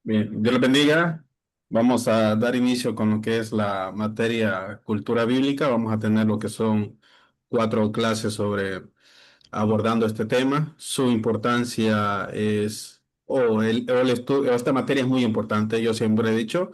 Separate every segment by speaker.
Speaker 1: Bien, Dios les bendiga. Vamos a dar inicio con lo que es la materia cultura bíblica. Vamos a tener lo que son 4 clases sobre abordando este tema. Su importancia es, esta materia es muy importante. Yo siempre he dicho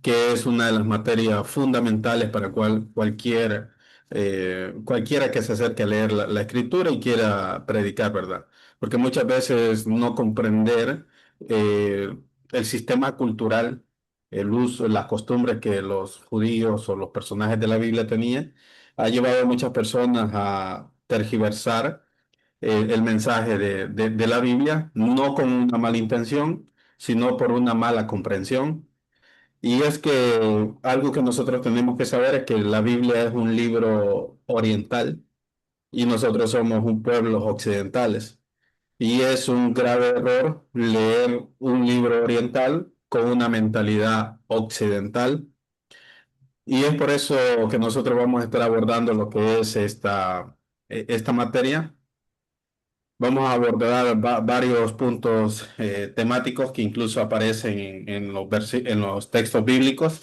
Speaker 1: que es una de las materias fundamentales para cualquiera que se acerque a leer la escritura y quiera predicar, ¿verdad? Porque muchas veces no comprender eh, el sistema cultural, el uso, las costumbres que los judíos o los personajes de la Biblia tenían, ha llevado a muchas personas a tergiversar el mensaje de la Biblia, no con una mala intención, sino por una mala comprensión. Y es que algo que nosotros tenemos que saber es que la Biblia es un libro oriental y nosotros somos un pueblo occidentales. Y es un grave error leer un libro oriental con una mentalidad occidental. Y es por eso que nosotros vamos a estar abordando lo que es esta materia. Vamos a abordar varios puntos temáticos que incluso aparecen en los textos bíblicos.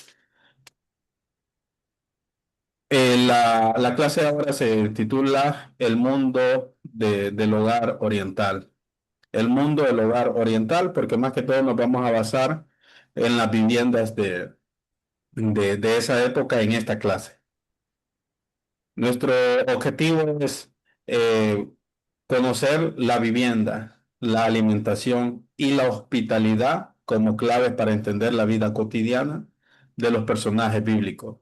Speaker 1: La clase de ahora se titula El mundo del hogar oriental. El mundo del hogar oriental, porque más que todo nos vamos a basar en las viviendas de esa época en esta clase. Nuestro objetivo es conocer la vivienda, la alimentación y la hospitalidad como claves para entender la vida cotidiana de los personajes bíblicos.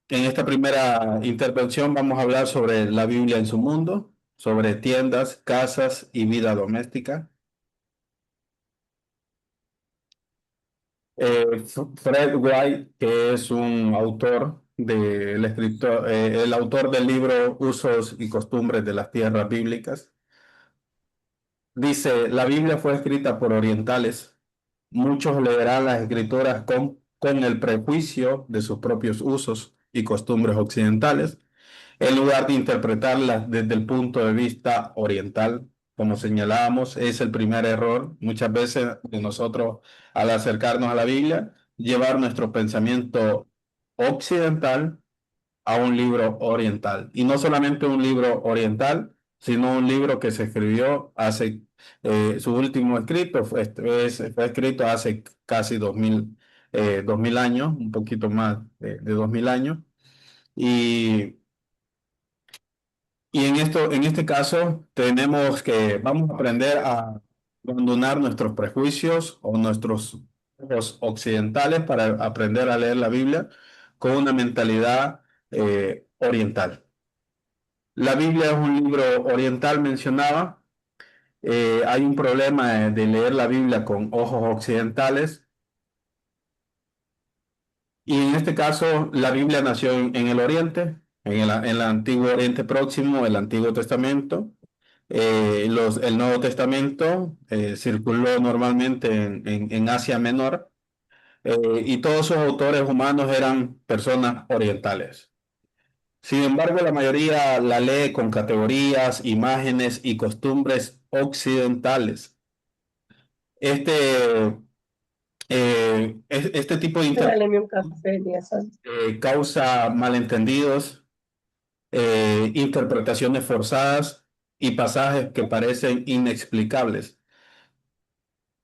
Speaker 1: En esta primera intervención vamos a hablar sobre la Biblia en su mundo, sobre tiendas, casas y vida doméstica. Fred White, que es un autor el autor del libro Usos y Costumbres de las Tierras Bíblicas, dice, la Biblia fue escrita por orientales. Muchos leerán las escrituras con el prejuicio de sus propios usos y costumbres occidentales en lugar de interpretarlas desde el punto de vista oriental. Como señalábamos, es el primer error muchas veces de nosotros al acercarnos a la Biblia, llevar nuestro pensamiento occidental a un libro oriental. Y no solamente un libro oriental, sino un libro que se escribió su último escrito fue escrito hace casi 2000 años, un poquito más de 2000 años. Y en este caso, vamos a aprender a abandonar nuestros prejuicios o nuestros ojos occidentales para aprender a leer la Biblia con una mentalidad oriental. La Biblia es un libro oriental, mencionaba. Hay un problema de leer la Biblia con ojos occidentales. Y en este caso, la Biblia nació en el Oriente, en el Antiguo Oriente Próximo, el Antiguo Testamento. El Nuevo Testamento circuló normalmente en Asia Menor, y todos sus autores humanos eran personas orientales. Sin embargo, la mayoría la lee con categorías, imágenes y costumbres occidentales. Este, este tipo de
Speaker 2: Regáleme un café, Elías.
Speaker 1: causa malentendidos, interpretaciones forzadas y pasajes que parecen inexplicables.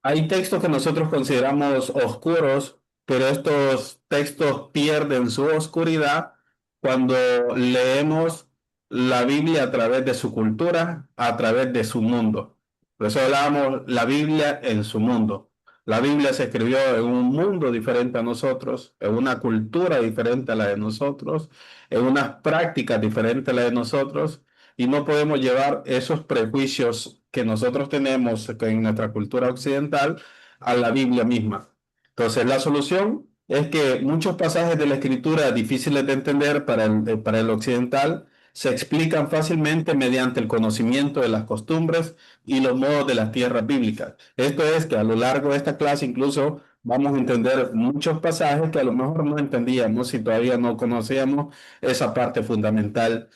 Speaker 1: Hay textos que nosotros consideramos oscuros, pero estos textos pierden su oscuridad cuando leemos la Biblia a través de su cultura, a través de su mundo. Por eso hablábamos la Biblia en su mundo. La Biblia se escribió en un mundo diferente a nosotros, en una cultura diferente a la de nosotros, en unas prácticas diferentes a la de nosotros, y no podemos llevar esos prejuicios que nosotros tenemos en nuestra cultura occidental a la Biblia misma. Entonces, la solución es que muchos pasajes de la escritura difíciles de entender para el occidental se explican fácilmente mediante el conocimiento de las costumbres y los modos de las tierras bíblicas. Esto es que a lo largo de esta clase incluso vamos a entender muchos pasajes que a lo mejor no entendíamos si todavía no conocíamos esa parte fundamental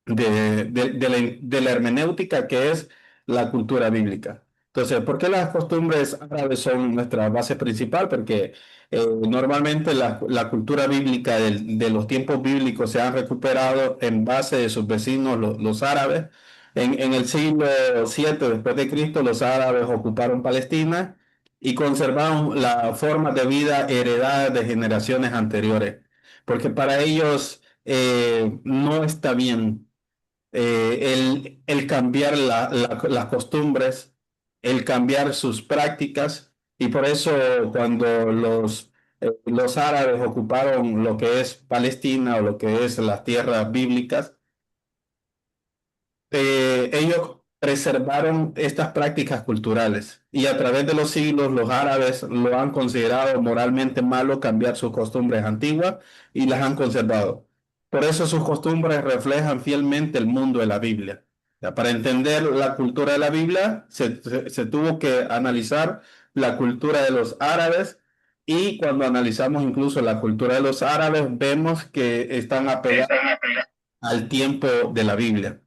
Speaker 1: de la hermenéutica que es la cultura bíblica. Entonces, ¿por qué las costumbres árabes son nuestra base principal? Porque normalmente la cultura bíblica de los tiempos bíblicos se han recuperado en base de sus vecinos, los árabes. En el siglo VII después de Cristo, los árabes ocuparon Palestina y conservaron las formas de vida heredadas de generaciones anteriores, porque para ellos no está bien el cambiar las costumbres, el cambiar sus prácticas, y por eso cuando los árabes ocuparon lo que es Palestina o lo que es las tierras bíblicas, ellos preservaron estas prácticas culturales y a través de los siglos los árabes lo han considerado moralmente malo cambiar sus costumbres antiguas y las han conservado. Por eso sus costumbres reflejan fielmente el mundo de la Biblia. Ya, para entender la cultura de la Biblia se tuvo que analizar la cultura de los árabes y cuando analizamos incluso la cultura de los árabes vemos que están apegados al tiempo de la Biblia.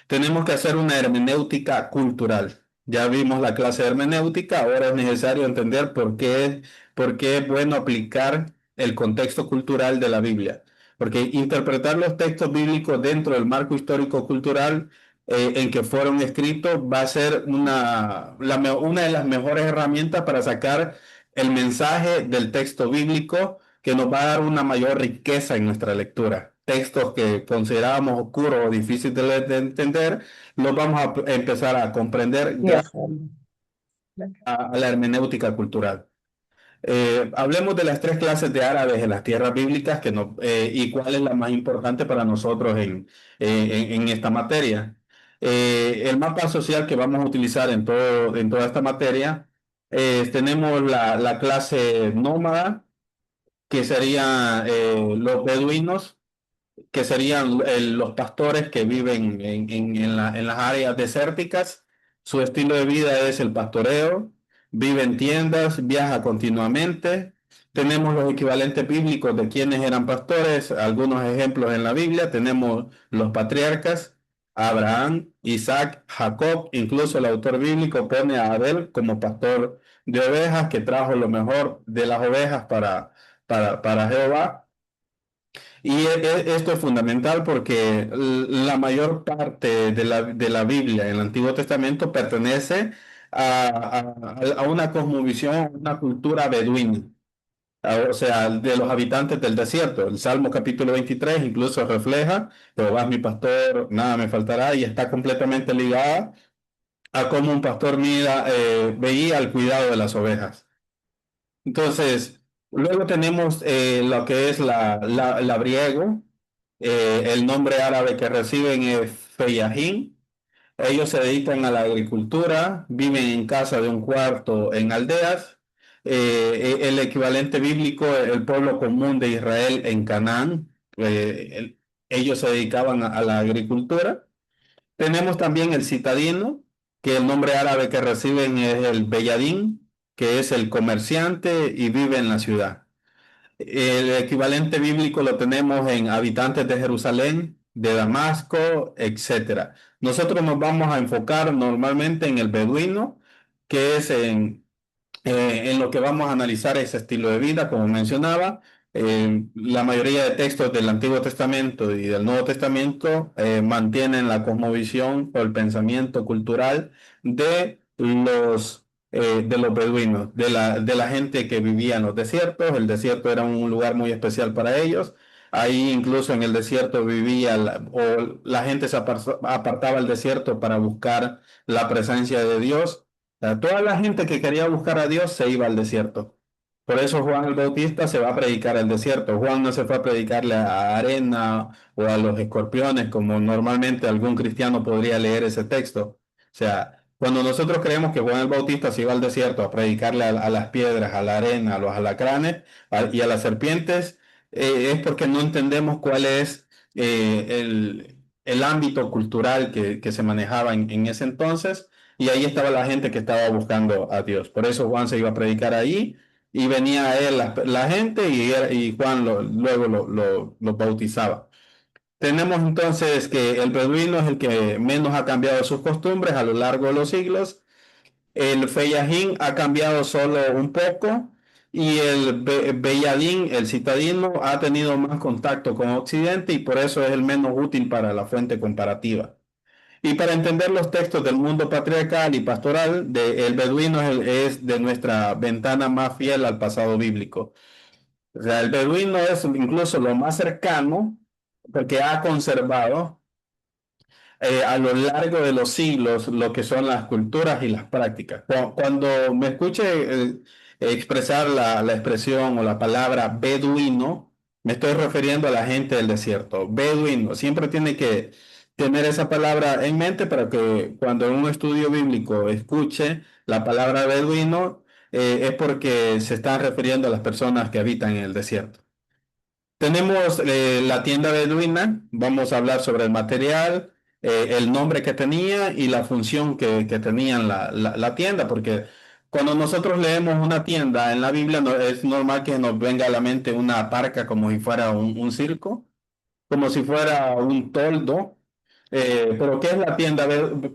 Speaker 1: Tenemos que hacer una hermenéutica cultural. Ya vimos la clase de hermenéutica, ahora es necesario entender por qué es bueno aplicar el contexto cultural de la Biblia. Porque interpretar los textos bíblicos dentro del marco histórico-cultural en que fueron escritos va a ser una de las mejores herramientas para sacar el mensaje del texto bíblico que nos va a dar una mayor riqueza en nuestra lectura. Textos que considerábamos oscuros o difíciles de entender, los vamos a empezar a comprender
Speaker 2: de
Speaker 1: gracias
Speaker 2: acuerdo.
Speaker 1: a la hermenéutica cultural. Hablemos de las tres clases de árabes en las tierras bíblicas y cuál es la más importante para nosotros en esta materia. El mapa social que vamos a utilizar en toda esta materia, tenemos la clase nómada, que serían los beduinos, que serían los pastores que viven en las áreas desérticas. Su estilo de vida es el pastoreo, vive en tiendas, viaja continuamente. Tenemos los equivalentes bíblicos de quienes eran pastores, algunos ejemplos en la Biblia. Tenemos los patriarcas, Abraham, Isaac, Jacob, incluso el autor bíblico pone a Abel como pastor de ovejas, que trajo lo mejor de las ovejas para Jehová. Y esto es fundamental porque la mayor parte de la Biblia en el Antiguo Testamento pertenece a una cosmovisión, una cultura beduina, o sea, de los habitantes del desierto. El Salmo capítulo 23 incluso refleja: Jehová es mi pastor, nada me faltará, y está completamente ligada a cómo un pastor veía el cuidado de las ovejas. Entonces, luego tenemos lo que es la briego. El nombre árabe que reciben es Feyahin. Ellos se dedican a la agricultura, viven en casa de un cuarto en aldeas. El equivalente bíblico, el pueblo común de Israel en Canaán. Ellos se dedicaban a la agricultura. Tenemos también el citadino, que el nombre árabe que reciben es el Beyadín, que es el comerciante y vive en la ciudad. El equivalente bíblico lo tenemos en habitantes de Jerusalén, de Damasco, etcétera. Nosotros nos vamos a enfocar normalmente en el beduino, que es en lo que vamos a analizar ese estilo de vida, como mencionaba. La mayoría de textos del Antiguo Testamento y del Nuevo Testamento mantienen la cosmovisión o el pensamiento cultural de los beduinos, de la gente que vivía en los desiertos. El desierto era un lugar muy especial para ellos. Ahí incluso en el desierto o la gente se apartaba al desierto para buscar la presencia de Dios. Sea, toda la gente que quería buscar a Dios se iba al desierto. Por eso Juan el Bautista se va a predicar al desierto. Juan no se fue a predicarle a arena o a los escorpiones, como normalmente algún cristiano podría leer ese texto. O sea, cuando nosotros creemos que Juan el Bautista se iba al desierto a predicarle a las piedras, a la arena, a los alacranes y a las serpientes, es porque no entendemos cuál es el ámbito cultural que se manejaba en ese entonces. Y ahí estaba la gente que estaba buscando a Dios. Por eso Juan se iba a predicar ahí y venía a él la gente y Juan luego lo bautizaba. Tenemos entonces que el beduino es el que menos ha cambiado sus costumbres a lo largo de los siglos. El Feyajín ha cambiado solo un poco y el Beyadín, el citadino, ha tenido más contacto con Occidente y por eso es el menos útil para la fuente comparativa. Y para entender los textos del mundo patriarcal y pastoral, el beduino es de nuestra ventana más fiel al pasado bíblico. O sea, el beduino es incluso lo más cercano porque ha conservado a lo largo de los siglos lo que son las culturas y las prácticas. Cuando me escuche expresar la expresión o la palabra beduino, me estoy refiriendo a la gente del desierto. Beduino, siempre tiene que tener esa palabra en mente para que cuando en un estudio bíblico escuche la palabra beduino, es porque se están refiriendo a las personas que habitan en el desierto. Tenemos la tienda beduina, vamos a hablar sobre el material, el nombre que tenía y la función que tenía la tienda, porque cuando nosotros leemos una tienda en la Biblia es normal que nos venga a la mente una parca como si fuera un circo, como si fuera un toldo, pero ¿qué es la tienda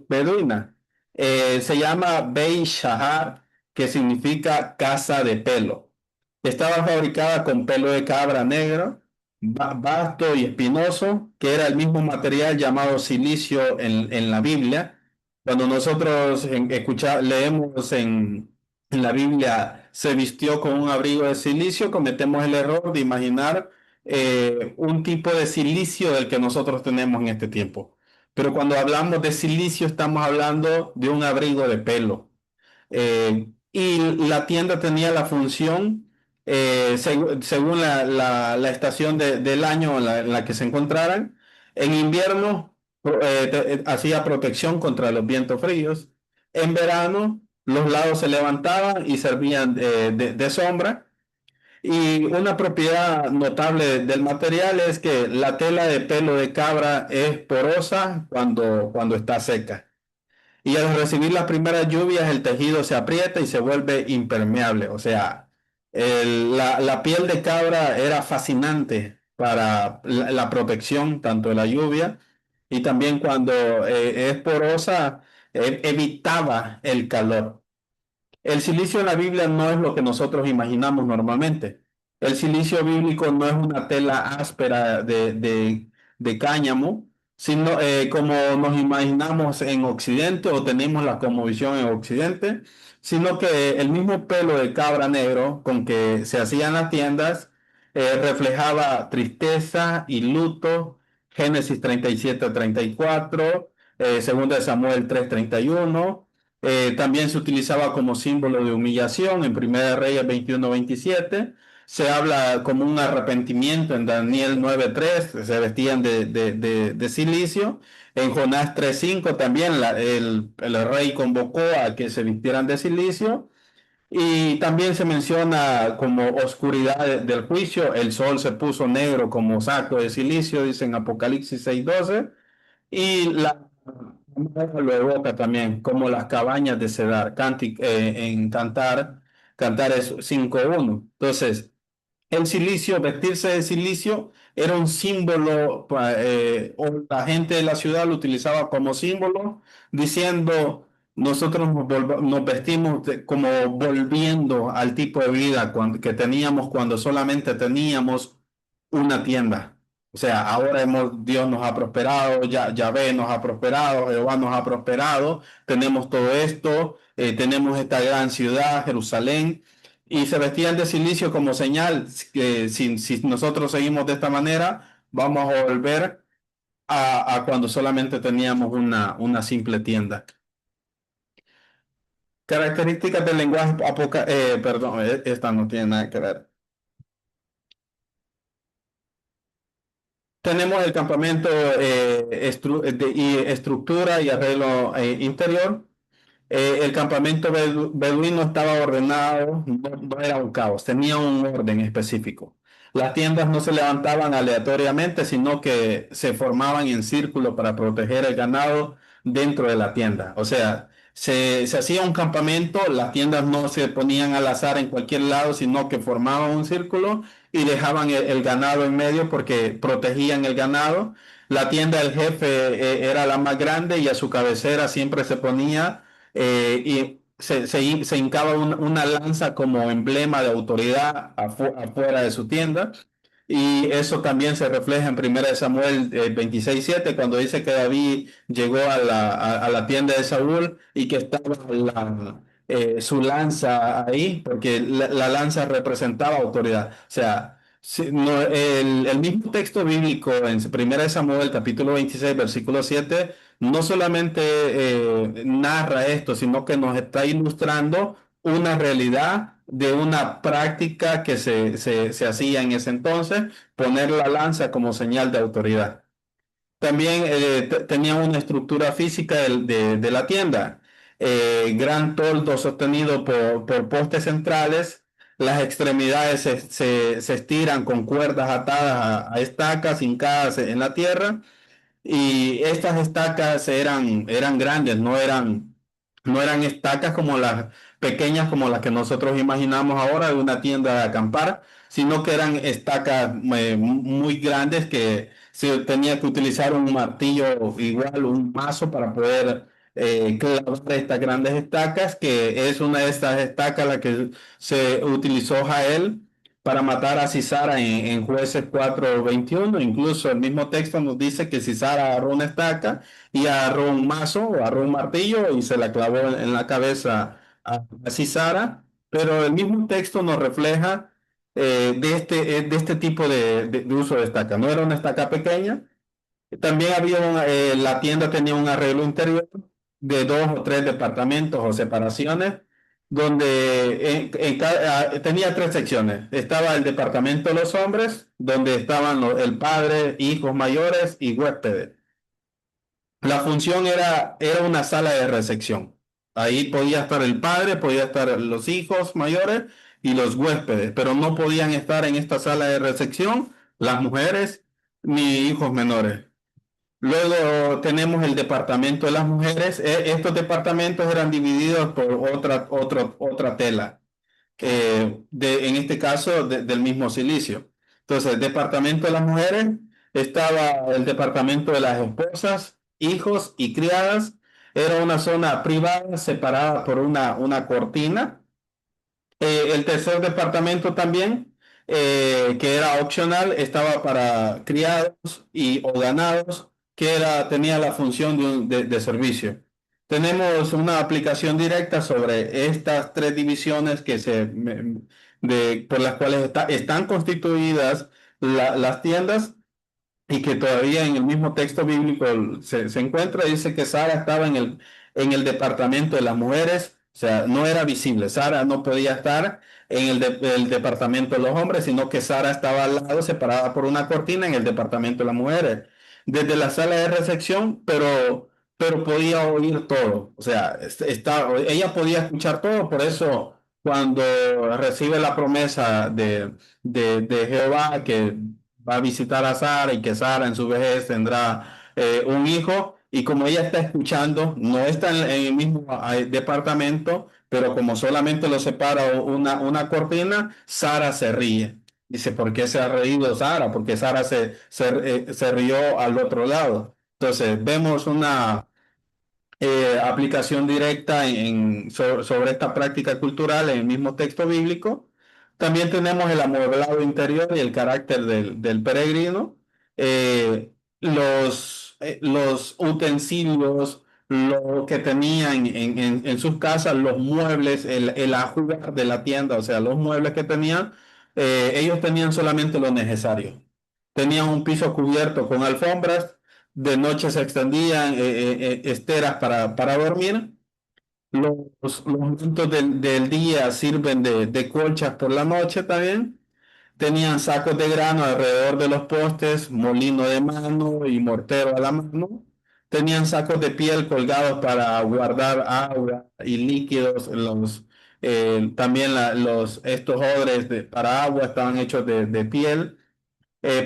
Speaker 1: beduina? Se llama Beit Shahar, que significa casa de pelo. Estaba fabricada con pelo de cabra negro, vasto y espinoso, que era el mismo material llamado silicio en la Biblia. Cuando nosotros leemos en la Biblia, se vistió con un abrigo de silicio, cometemos el error de imaginar un tipo de silicio del que nosotros tenemos en este tiempo. Pero cuando hablamos de silicio, estamos hablando de un abrigo de pelo. Y la tienda tenía la función, según la estación del año en la que se encontraran. En invierno hacía protección contra los vientos fríos. En verano los lados se levantaban y servían de sombra. Y una propiedad notable del material es que la tela de pelo de cabra es porosa cuando está seca. Y al recibir las primeras lluvias, el tejido se aprieta y se vuelve impermeable. O sea, la piel de cabra era fascinante para la protección tanto de la lluvia y también cuando es porosa, evitaba el calor. El silicio en la Biblia no es lo que nosotros imaginamos normalmente. El silicio bíblico no es una tela áspera de cáñamo, sino como nos imaginamos en Occidente o tenemos la cosmovisión en Occidente, sino que el mismo pelo de cabra negro con que se hacían las tiendas reflejaba tristeza y luto. Génesis 37-34, segunda de Samuel 3:31. También se utilizaba como símbolo de humillación en Primera de Reyes 21-27. Se habla como un arrepentimiento en Daniel 9:3, se vestían de silicio. En Jonás 3:5 también el rey convocó a que se vistieran de silicio. Y también se menciona como oscuridad del juicio, el sol se puso negro como saco de silicio, dice en Apocalipsis 6:12. Y la lo evoca también, como las cabañas de Cedar, en Cantares 5:1. Entonces, el silicio, vestirse de silicio, era un símbolo, o la gente de la ciudad lo utilizaba como símbolo, diciendo, nosotros nos vestimos como volviendo al tipo de vida que teníamos cuando solamente teníamos una tienda. O sea, ahora Dios nos ha prosperado, Yahvé nos ha prosperado, Jehová nos ha prosperado, tenemos todo esto, tenemos esta gran ciudad, Jerusalén, y se vestían de silicio como señal que si nosotros seguimos de esta manera, vamos a volver a cuando solamente teníamos una simple tienda. Características del lenguaje perdón, esta no tiene nada que ver. Tenemos el campamento y estructura y arreglo interior. El campamento beduino estaba ordenado, no era un caos, tenía un orden específico. Las tiendas no se levantaban aleatoriamente, sino que se formaban en círculo para proteger el ganado dentro de la tienda. O sea, se hacía un campamento, las tiendas no se ponían al azar en cualquier lado, sino que formaban un círculo y dejaban el ganado en medio porque protegían el ganado. La tienda del jefe era la más grande y a su cabecera siempre se ponía y se hincaba una lanza como emblema de autoridad afuera de su tienda. Y eso también se refleja en 1 Samuel 26:7, cuando dice que David llegó a la tienda de Saúl y que estaba su lanza ahí, porque la lanza representaba autoridad. O sea, el mismo texto bíblico en 1 Samuel capítulo 26 versículo 7 no solamente narra esto, sino que nos está ilustrando una realidad de una práctica que se hacía en ese entonces, poner la lanza como señal de autoridad. También tenía una estructura física de la tienda, gran toldo sostenido por postes centrales, las extremidades se estiran con cuerdas atadas a estacas hincadas en la tierra y estas estacas eran grandes, no eran estacas como las pequeñas como las que nosotros imaginamos ahora de una tienda de acampar, sino que eran estacas muy grandes que se tenía que utilizar un martillo igual, un mazo para poder clavar estas grandes estacas, que es una de estas estacas la que se utilizó Jael para matar a Sisara en Jueces 4:21. Incluso el mismo texto nos dice que Sisara agarró una estaca y agarró un mazo o agarró un martillo y se la clavó en la cabeza a Sisara. Pero el mismo texto nos refleja de este tipo de uso de estaca. No era una estaca pequeña. También la tienda tenía un arreglo interior de 2 o 3 departamentos o separaciones, donde tenía 3 secciones. Estaba el departamento de los hombres, donde estaban el padre, hijos mayores y huéspedes. La función era una sala de recepción. Ahí podía estar el padre, podía estar los hijos mayores y los huéspedes, pero no podían estar en esta sala de recepción las mujeres ni hijos menores. Luego tenemos el departamento de las mujeres. Estos departamentos eran divididos por otra tela, en este caso del mismo silicio. Entonces, el departamento de las mujeres estaba el departamento de las esposas, hijos y criadas. Era una zona privada separada por una cortina. El tercer departamento también, que era opcional, estaba para criados o ganados, tenía la función de servicio. Tenemos una aplicación directa sobre estas 3 divisiones por las cuales están constituidas las tiendas y que todavía en el mismo texto bíblico se encuentra. Dice que Sara estaba en el departamento de las mujeres, o sea, no era visible. Sara no podía estar en el departamento de los hombres, sino que Sara estaba al lado, separada por una cortina, en el departamento de las mujeres. Desde la sala de recepción, pero podía oír todo. O sea, ella podía escuchar todo, por eso cuando recibe la promesa de Jehová que va a visitar a Sara y que Sara en su vejez tendrá un hijo. Y como ella está escuchando, no está en el mismo departamento, pero como solamente lo separa una cortina, Sara se ríe. Dice, ¿por qué se ha reído Sara? Porque Sara se rió al otro lado. Entonces, vemos una aplicación directa sobre esta práctica cultural en el mismo texto bíblico. También tenemos el amueblado interior y el carácter del peregrino, los utensilios, lo que tenían en sus casas, los muebles, el ajuar de la tienda, o sea, los muebles que tenían, ellos tenían solamente lo necesario. Tenían un piso cubierto con alfombras, de noche se extendían esteras para dormir. Los mantos del día sirven de colchas por la noche también. Tenían sacos de grano alrededor de los postes, molino de mano y mortero a la mano. Tenían sacos de piel colgados para guardar agua y líquidos. También estos odres para agua estaban hechos de piel.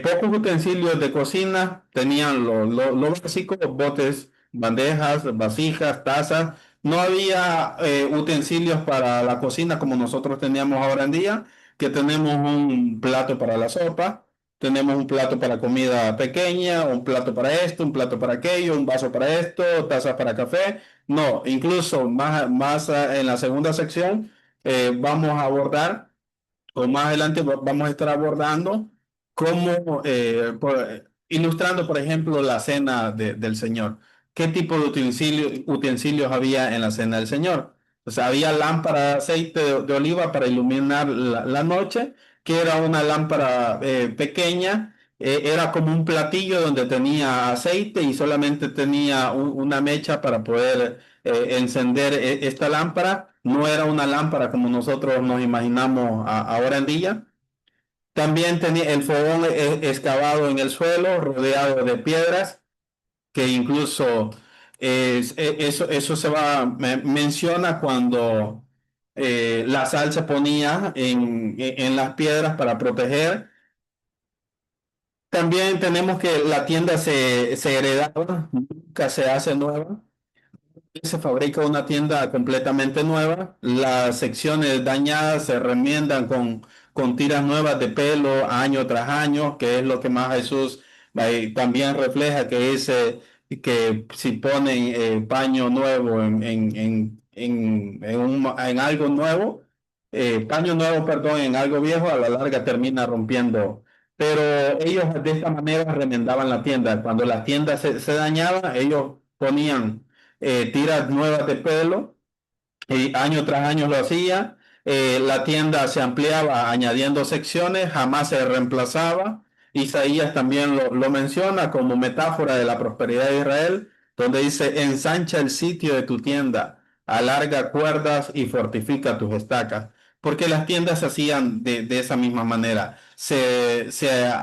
Speaker 1: Pocos utensilios de cocina, tenían lo básico, botes, bandejas, vasijas, tazas. No había utensilios para la cocina como nosotros teníamos ahora en día, que tenemos un plato para la sopa, tenemos un plato para comida pequeña, un plato para esto, un plato para aquello, un vaso para esto, tazas para café. No, incluso más en la segunda sección vamos a abordar o más adelante vamos a estar abordando cómo, ilustrando, por ejemplo, la cena del Señor. ¿Qué tipo de utensilios había en la cena del Señor? O sea, había lámpara de aceite de oliva para iluminar la noche, que era una lámpara pequeña, era como un platillo donde tenía aceite y solamente tenía una mecha para poder encender esta lámpara. No era una lámpara como nosotros nos imaginamos ahora en día. También tenía el fogón excavado en el suelo, rodeado de piedras, que incluso eso menciona cuando la sal se ponía en las piedras para proteger. También tenemos que la tienda se heredaba, nunca se hace nueva. Se fabrica una tienda completamente nueva. Las secciones dañadas se remiendan con tiras nuevas de pelo año tras año, que es lo que más Jesús también refleja, que dice que si ponen paño nuevo en algo nuevo, paño nuevo, perdón, en algo viejo, a la larga termina rompiendo. Pero ellos de esta manera remendaban la tienda. Cuando la tienda se dañaba, ellos ponían tiras nuevas de pelo y año tras año lo hacía. La tienda se ampliaba añadiendo secciones, jamás se reemplazaba. Isaías también lo menciona como metáfora de la prosperidad de Israel, donde dice, ensancha el sitio de tu tienda, alarga cuerdas y fortifica tus estacas. Porque las tiendas se hacían de esa misma manera. Se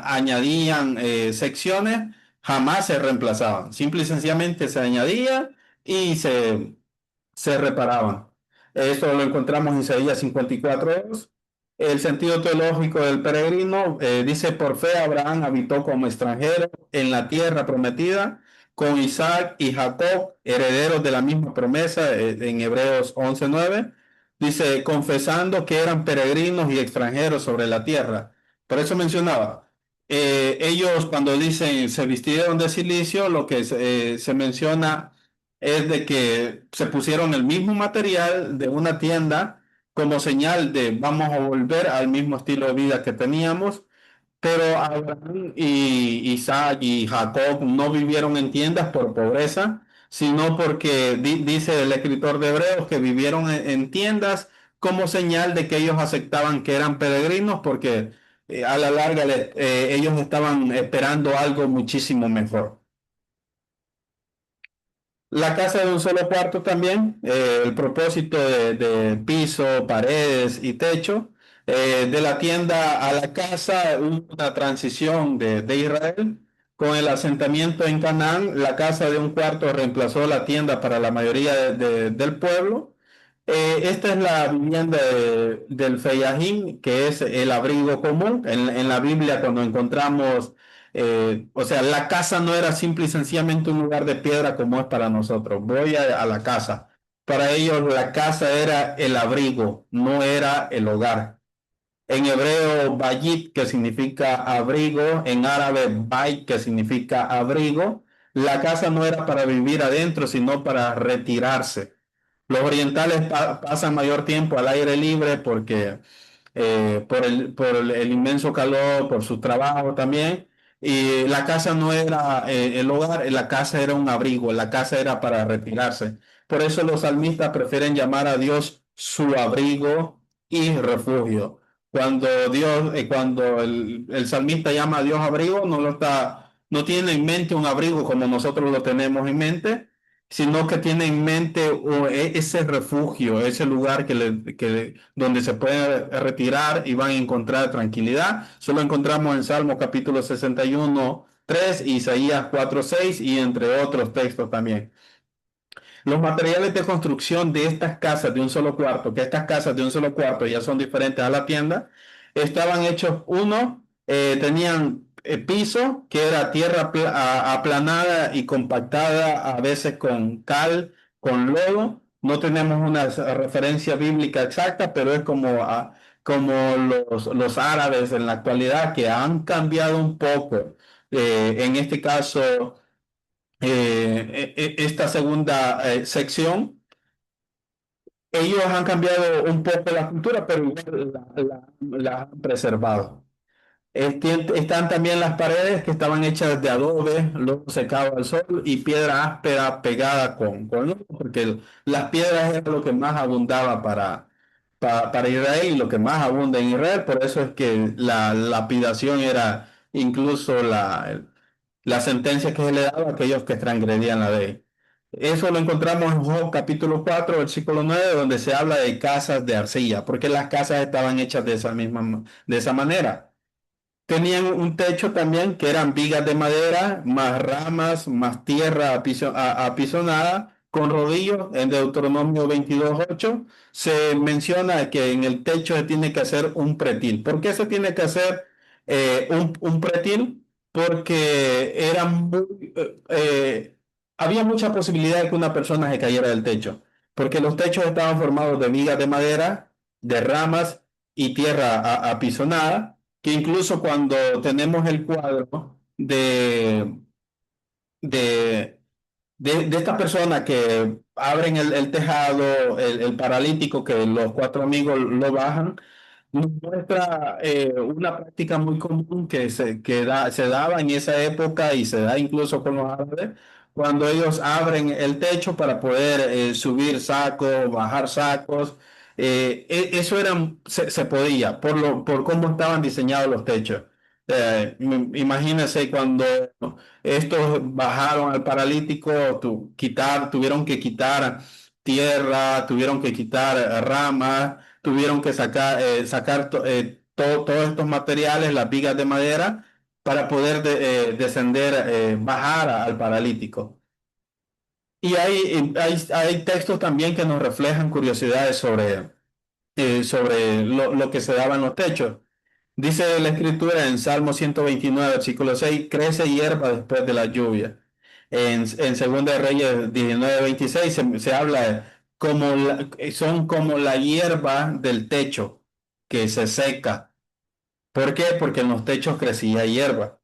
Speaker 1: añadían secciones, jamás se reemplazaban. Simple y sencillamente se añadía y se reparaban. Esto lo encontramos en Isaías 54:2. El sentido teológico del peregrino dice, por fe Abraham habitó como extranjero en la tierra prometida con Isaac y Jacob, herederos de la misma promesa, en Hebreos 11:9. Dice, confesando que eran peregrinos y extranjeros sobre la tierra. Por eso mencionaba, ellos cuando dicen se vistieron de silicio, lo que se menciona es de que se pusieron el mismo material de una tienda como señal de vamos a volver al mismo estilo de vida que teníamos, pero Abraham y Isaac y Jacob no vivieron en tiendas por pobreza, sino porque dice el escritor de Hebreos que vivieron en tiendas como señal de que ellos aceptaban que eran peregrinos porque a la larga ellos estaban esperando algo muchísimo mejor. La casa de un solo cuarto también, el propósito de piso, paredes y techo. De la tienda a la casa, una transición de Israel. Con el asentamiento en Canaán, la casa de un cuarto reemplazó la tienda para la mayoría del pueblo. Esta es la vivienda del Feyahim, que es el abrigo común. En la Biblia, cuando encontramos o sea, la casa no era simple y sencillamente un lugar de piedra como es para nosotros. Voy a la casa. Para ellos la casa era el abrigo, no era el hogar. En hebreo, bayit, que significa abrigo, en árabe, bait, que significa abrigo. La casa no era para vivir adentro, sino para retirarse. Los orientales pasan mayor tiempo al aire libre porque por el inmenso calor, por su trabajo también. Y la casa no era el hogar, la casa era un abrigo, la casa era para retirarse. Por eso los salmistas prefieren llamar a Dios su abrigo y refugio. Cuando el salmista llama a Dios abrigo, no tiene en mente un abrigo como nosotros lo tenemos en mente, sino que tiene en mente ese refugio, ese lugar donde se puede retirar y van a encontrar tranquilidad. Solo encontramos en Salmo capítulo 61:3, Isaías 4:6 y entre otros textos también. Los materiales de construcción de estas casas de un solo cuarto, que estas casas de un solo cuarto ya son diferentes a la tienda, estaban hechos, tenían piso, que era tierra aplanada y compactada, a veces con cal, con lodo. No tenemos una referencia bíblica exacta, pero es como como los árabes en la actualidad, que han cambiado un poco. En este caso, esta segunda sección, ellos han cambiado un poco la cultura, pero igual la han preservado. Están también las paredes que estaban hechas de adobe, luego secado al sol y piedra áspera pegada con lodo, porque las piedras es lo que más abundaba para Israel y lo que más abunda en Israel. Por eso es que la lapidación era incluso la sentencia que se le daba a aquellos que transgredían la ley. Eso lo encontramos en Job capítulo 4 versículo 9 donde se habla de casas de arcilla, porque las casas estaban hechas de esa manera. Tenían un techo también que eran vigas de madera, más ramas, más tierra apisonada, con rodillos. En Deuteronomio 22:8 se menciona que en el techo se tiene que hacer un pretil. ¿Por qué se tiene que hacer un pretil? Porque había mucha posibilidad de que una persona se cayera del techo, porque los techos estaban formados de vigas de madera, de ramas y tierra apisonada, que incluso cuando tenemos el cuadro de, de esta persona que abren el tejado, el paralítico, que los cuatro amigos lo bajan, nos muestra una práctica muy común se daba en esa época y se da incluso con los árabes, cuando ellos abren el techo para poder subir sacos, bajar sacos. Eso se podía por cómo estaban diseñados los techos. Imagínense cuando estos bajaron al paralítico, tuvieron que quitar tierra, tuvieron que quitar ramas, tuvieron que sacar todos estos materiales, las vigas de madera, para poder descender, bajar al paralítico. Y hay textos también que nos reflejan curiosidades sobre lo que se daba en los techos. Dice la escritura en Salmo 129, versículo 6: crece hierba después de la lluvia. En Segunda de Reyes 19:26 se habla de son como la hierba del techo que se seca. ¿Por qué? Porque en los techos crecía hierba.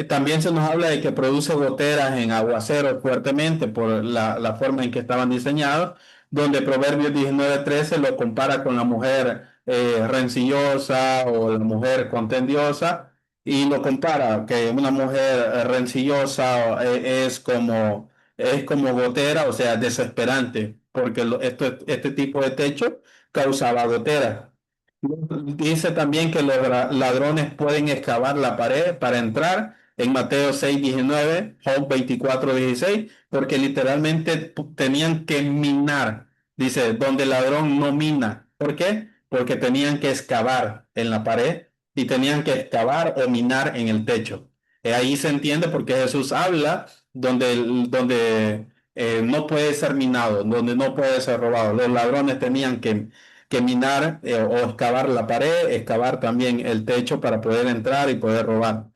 Speaker 1: También se nos habla de que produce goteras en aguaceros fuertemente por la forma en que estaban diseñados, donde Proverbios 19:13 lo compara con la mujer rencillosa o la mujer contendiosa, y lo compara que una mujer rencillosa es como gotera, o sea, desesperante, porque este tipo de techo causaba goteras. Dice también que los ladrones pueden excavar la pared para entrar en Mateo 6:19, Job 24:16, porque literalmente tenían que minar. Dice, donde el ladrón no mina. ¿Por qué? Porque tenían que excavar en la pared y tenían que excavar o minar en el techo. Ahí se entiende porque Jesús habla donde no puede ser minado, donde no puede ser robado. Los ladrones tenían que minar o excavar la pared, excavar también el techo para poder entrar y poder robar.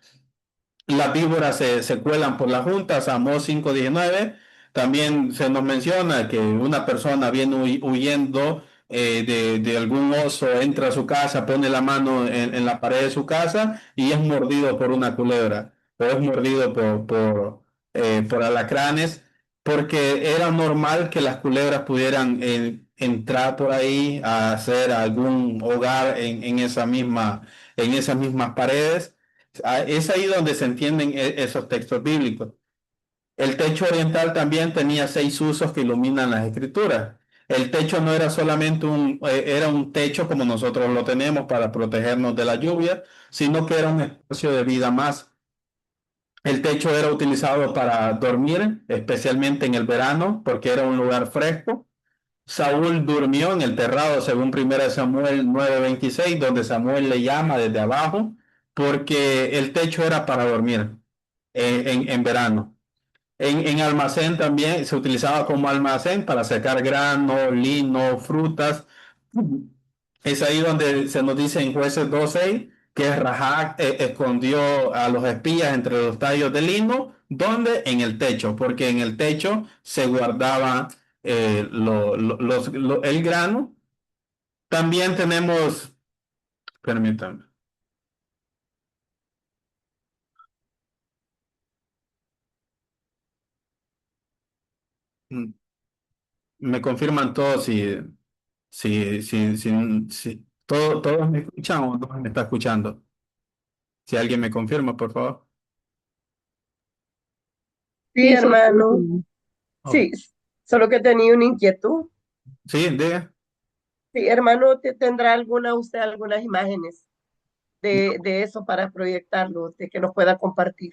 Speaker 1: Las víboras se cuelan por las juntas, Amós 5:19. También se nos menciona que una persona viene huyendo de algún oso, entra a su casa, pone la mano en la pared de su casa y es mordido por una culebra o es mordido por alacranes, porque era normal que las culebras pudieran entrar por ahí a hacer algún hogar en esas mismas paredes. Es ahí donde se entienden esos textos bíblicos. El techo oriental también tenía 6 usos que iluminan las escrituras. El techo no era solamente era un techo como nosotros lo tenemos para protegernos de la lluvia, sino que era un espacio de vida más. El techo era utilizado para dormir, especialmente en el verano, porque era un lugar fresco. Saúl durmió en el terrado, según 1 Samuel 9:26, donde Samuel le llama desde abajo, porque el techo era para dormir en verano. En almacén también se utilizaba como almacén para secar grano, lino, frutas. Es ahí donde se nos dice en Jueces 2:6 que Rahac escondió a los espías entre los tallos de lino, donde en el techo, porque en el techo se guardaba el grano También tenemos, permítanme, mm, me confirman todos si todos me escuchan o no me está escuchando. Si alguien me confirma, por favor.
Speaker 2: Sí,
Speaker 3: Sí, sí,
Speaker 2: hermano.
Speaker 3: sí.
Speaker 1: Oh,
Speaker 2: Sí, solo que tenía una inquietud.
Speaker 1: sí, diga.
Speaker 2: Sí, hermano, ¿tendrá usted algunas imágenes de eso para proyectarlo, de que nos pueda compartir?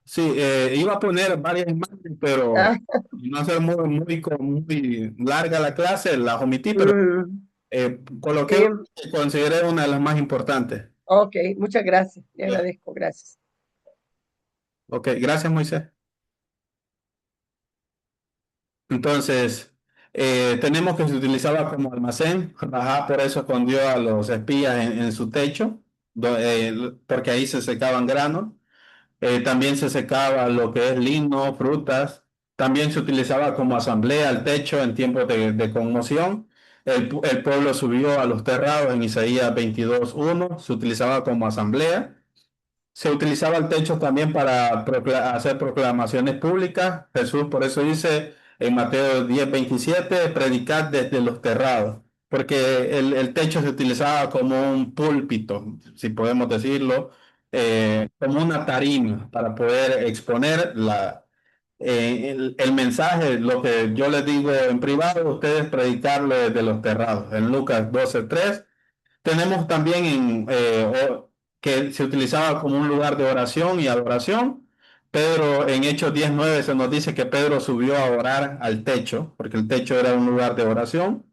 Speaker 1: Sí, iba a poner varias imágenes, pero
Speaker 2: Ah,
Speaker 1: no hacer muy larga la clase, las omití, pero
Speaker 2: mm,
Speaker 1: coloqué una
Speaker 2: sí,
Speaker 1: que consideré una de las más importantes.
Speaker 2: ok, muchas gracias. Le agradezco, gracias.
Speaker 1: Ok, gracias, Moisés. Entonces, tenemos que se utilizaba como almacén. Rahab por eso escondió a los espías en su techo, porque ahí se secaban granos. También se secaba lo que es lino, frutas. También se utilizaba como asamblea el techo en tiempos de conmoción. El pueblo subió a los terrados en Isaías 22:1. Se utilizaba como asamblea. Se utilizaba el techo también para hacer proclamaciones públicas. Jesús por eso dice en Mateo 10:27, predicad desde los terrados, porque el techo se utilizaba como un púlpito, si podemos decirlo, como una tarima para poder exponer el mensaje, lo que yo les digo en privado, ustedes predicarlo desde los terrados. En Lucas 12:3 tenemos también que se utilizaba como un lugar de oración y adoración. Pedro, en Hechos 10:9 se nos dice que Pedro subió a orar al techo, porque el techo era un lugar de oración.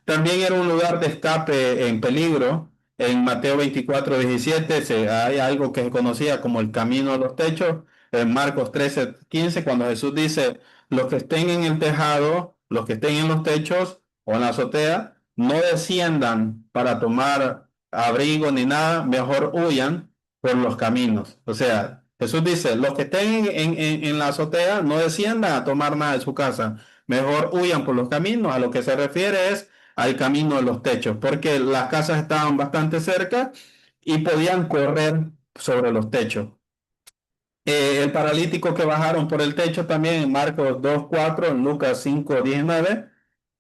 Speaker 1: También era un lugar de escape en peligro. En Mateo 24:17 hay algo que se conocía como el camino de los techos. En Marcos 13:15, cuando Jesús dice, los que estén en el tejado, los que estén en los techos o en la azotea, no desciendan para tomar abrigo ni nada, mejor huyan por los caminos. O sea, Jesús dice, los que estén en la azotea, no desciendan a tomar nada de su casa, mejor huyan por los caminos. A lo que se refiere es al camino de los techos, porque las casas estaban bastante cerca y podían correr sobre los techos. El paralítico que bajaron por el techo también en Marcos 2:4, en Lucas 5:19.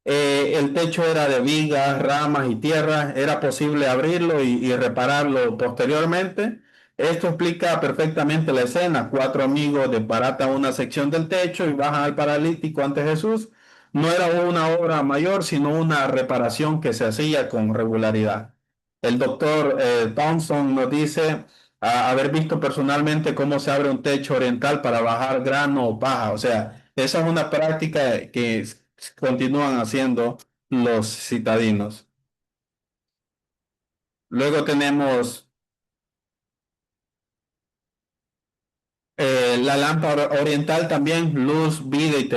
Speaker 1: El techo era de vigas, ramas y tierra, era posible abrirlo y repararlo posteriormente. Esto explica perfectamente la escena. Cuatro amigos desbaratan una sección del techo y bajan al paralítico ante Jesús. No era una obra mayor, sino una reparación que se hacía con regularidad. El doctor Thompson nos dice haber visto personalmente cómo se abre un techo oriental para bajar grano o paja. O sea, esa es una práctica que continúan haciendo los citadinos. Luego tenemos la lámpara oriental también, luz, vida y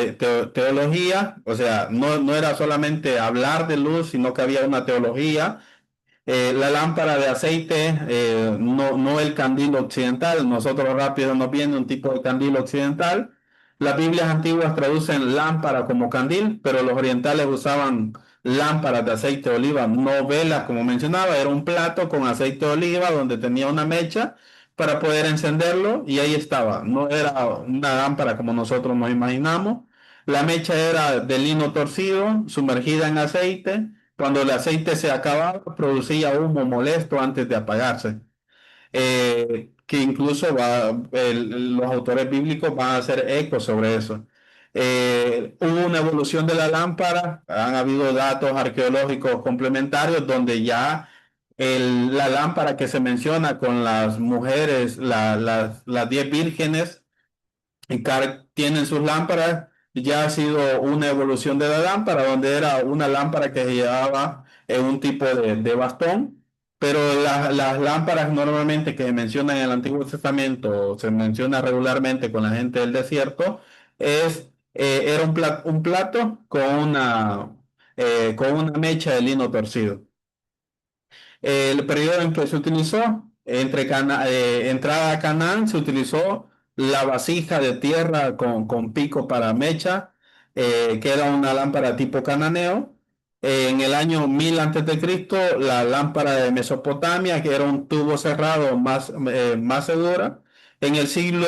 Speaker 1: teología. O sea, no era solamente hablar de luz, sino que había una teología. La lámpara de aceite, no el candil occidental. Nosotros rápido nos viene un tipo de candil occidental. Las Biblias antiguas traducen lámpara como candil, pero los orientales usaban lámparas de aceite de oliva, no velas, como mencionaba. Era un plato con aceite de oliva donde tenía una mecha para poder encenderlo y ahí estaba. No era una lámpara como nosotros nos imaginamos. La mecha era de lino torcido, sumergida en aceite. Cuando el aceite se acababa, producía humo molesto antes de apagarse. Que incluso los autores bíblicos van a hacer eco sobre eso. Hubo una evolución de la lámpara, han habido datos arqueológicos complementarios donde ya la lámpara que se menciona con las mujeres, las 10 vírgenes, tienen sus lámparas, ya ha sido una evolución de la lámpara, donde era una lámpara que se llevaba en un tipo de bastón, pero las lámparas normalmente que se mencionan en el Antiguo Testamento, se menciona regularmente con la gente del desierto, era un plato con una mecha de lino torcido. El periodo en que se utilizó, entrada a Canaán, se utilizó la vasija de tierra con pico para mecha, que era una lámpara tipo cananeo. En el año 1000 antes de Cristo, la lámpara de Mesopotamia, que era un tubo cerrado más segura. En el siglo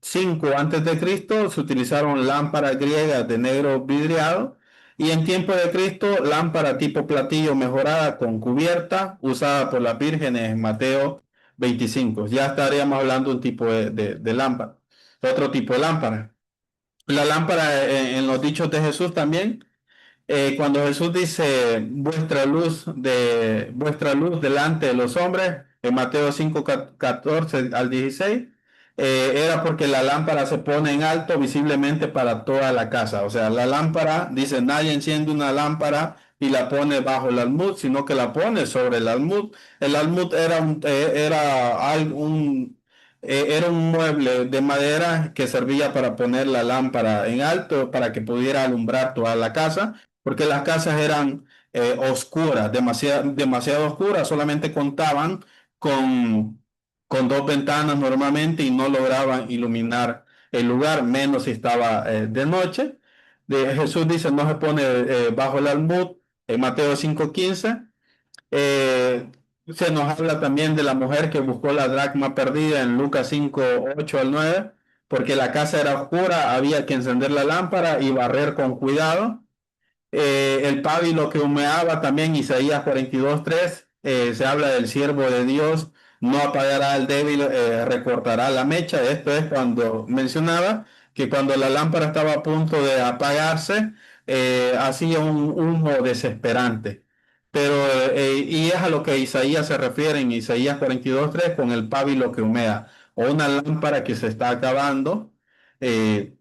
Speaker 1: V antes de Cristo se utilizaron lámparas griegas de negro vidriado. Y en tiempo de Cristo, lámpara tipo platillo mejorada con cubierta, usada por las vírgenes en Mateo 25. Ya estaríamos hablando de un tipo de lámpara, otro tipo de lámpara. La lámpara en los dichos de Jesús también, cuando Jesús dice vuestra luz delante de los hombres, en Mateo 5, 14 al 16, era porque la lámpara se pone en alto visiblemente para toda la casa. O sea, la lámpara, dice, nadie enciende una lámpara y la pone bajo el almud, sino que la pone sobre el almud. El almud era un mueble de madera que servía para poner la lámpara en alto para que pudiera alumbrar toda la casa, porque las casas eran oscuras, demasiado oscuras, solamente contaban con, con dos ventanas normalmente y no lograban iluminar el lugar, menos si estaba de noche. Jesús dice, no se pone bajo el almud, en Mateo 5:15. eh, Se nos habla también de la mujer que buscó la dracma perdida en Lucas 5:8 al 9, porque la casa era oscura, había que encender la lámpara y barrer con cuidado. El pábilo que humeaba también, Isaías 42:3, se habla del siervo de Dios, no apagará al débil, recortará la mecha. Esto es cuando mencionaba que cuando la lámpara estaba a punto de apagarse, hacía un humo desesperante. Pero, y es a lo que Isaías se refiere en Isaías 42:3 con el pábilo que humea, o una lámpara que se está acabando. eh,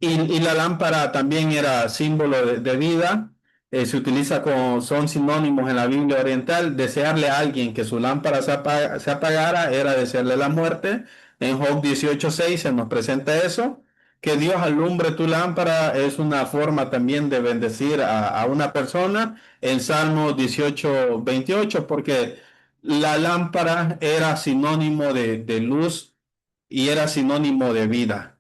Speaker 1: y la lámpara también era símbolo de vida. Se utiliza como, son sinónimos en la Biblia oriental. Desearle a alguien que su lámpara se apagara era desearle la muerte. En Job 18:6 se nos presenta eso. Que Dios alumbre tu lámpara es una forma también de bendecir a una persona. En Salmo 18:28, porque la lámpara era sinónimo de luz y era sinónimo de vida.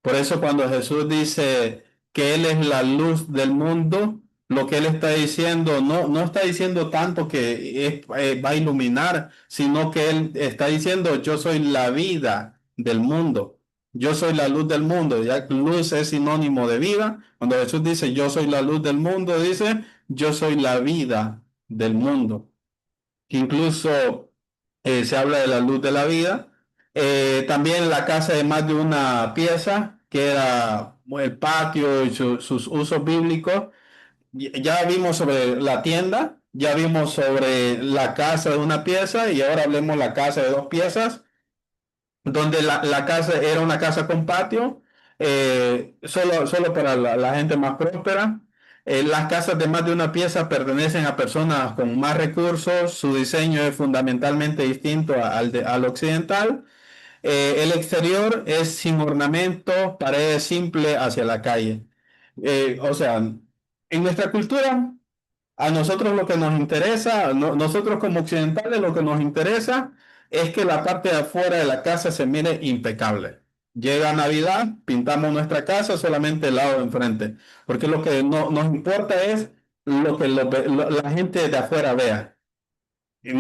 Speaker 1: Por eso cuando Jesús dice que Él es la luz del mundo, lo que Él está diciendo, no está diciendo tanto que va a iluminar, sino que Él está diciendo, yo soy la vida del mundo, yo soy la luz del mundo. Ya luz es sinónimo de vida. Cuando Jesús dice, yo soy la luz del mundo, dice, yo soy la vida del mundo. Incluso se habla de la luz de la vida. También la casa de más de una pieza, que era el patio y sus usos bíblicos. Ya vimos sobre la tienda, ya vimos sobre la casa de una pieza y ahora hablemos la casa de dos piezas, donde la casa era una casa con patio, solo para la gente más próspera. Las casas de más de una pieza pertenecen a personas con más recursos, su diseño es fundamentalmente distinto al occidental. El exterior es sin ornamento, paredes simples hacia la calle. O sea, en nuestra cultura a nosotros lo que nos interesa, nosotros como occidentales lo que nos interesa es que la parte de afuera de la casa se mire impecable. Llega Navidad, pintamos nuestra casa solamente el lado de enfrente, porque lo que nos importa es lo que la gente de afuera vea,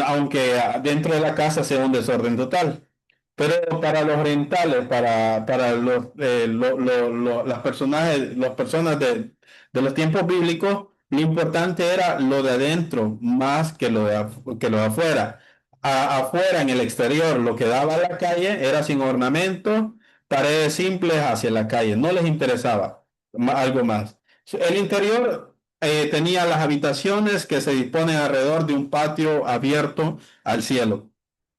Speaker 1: aunque dentro de la casa sea un desorden total. Pero para los orientales, para las personajes, las personas de los tiempos bíblicos, lo importante era lo de adentro más que que lo de afuera. Afuera, en el exterior, lo que daba a la calle era sin ornamento, paredes simples hacia la calle. No les interesaba algo más. El interior tenía las habitaciones que se disponen alrededor de un patio abierto al cielo.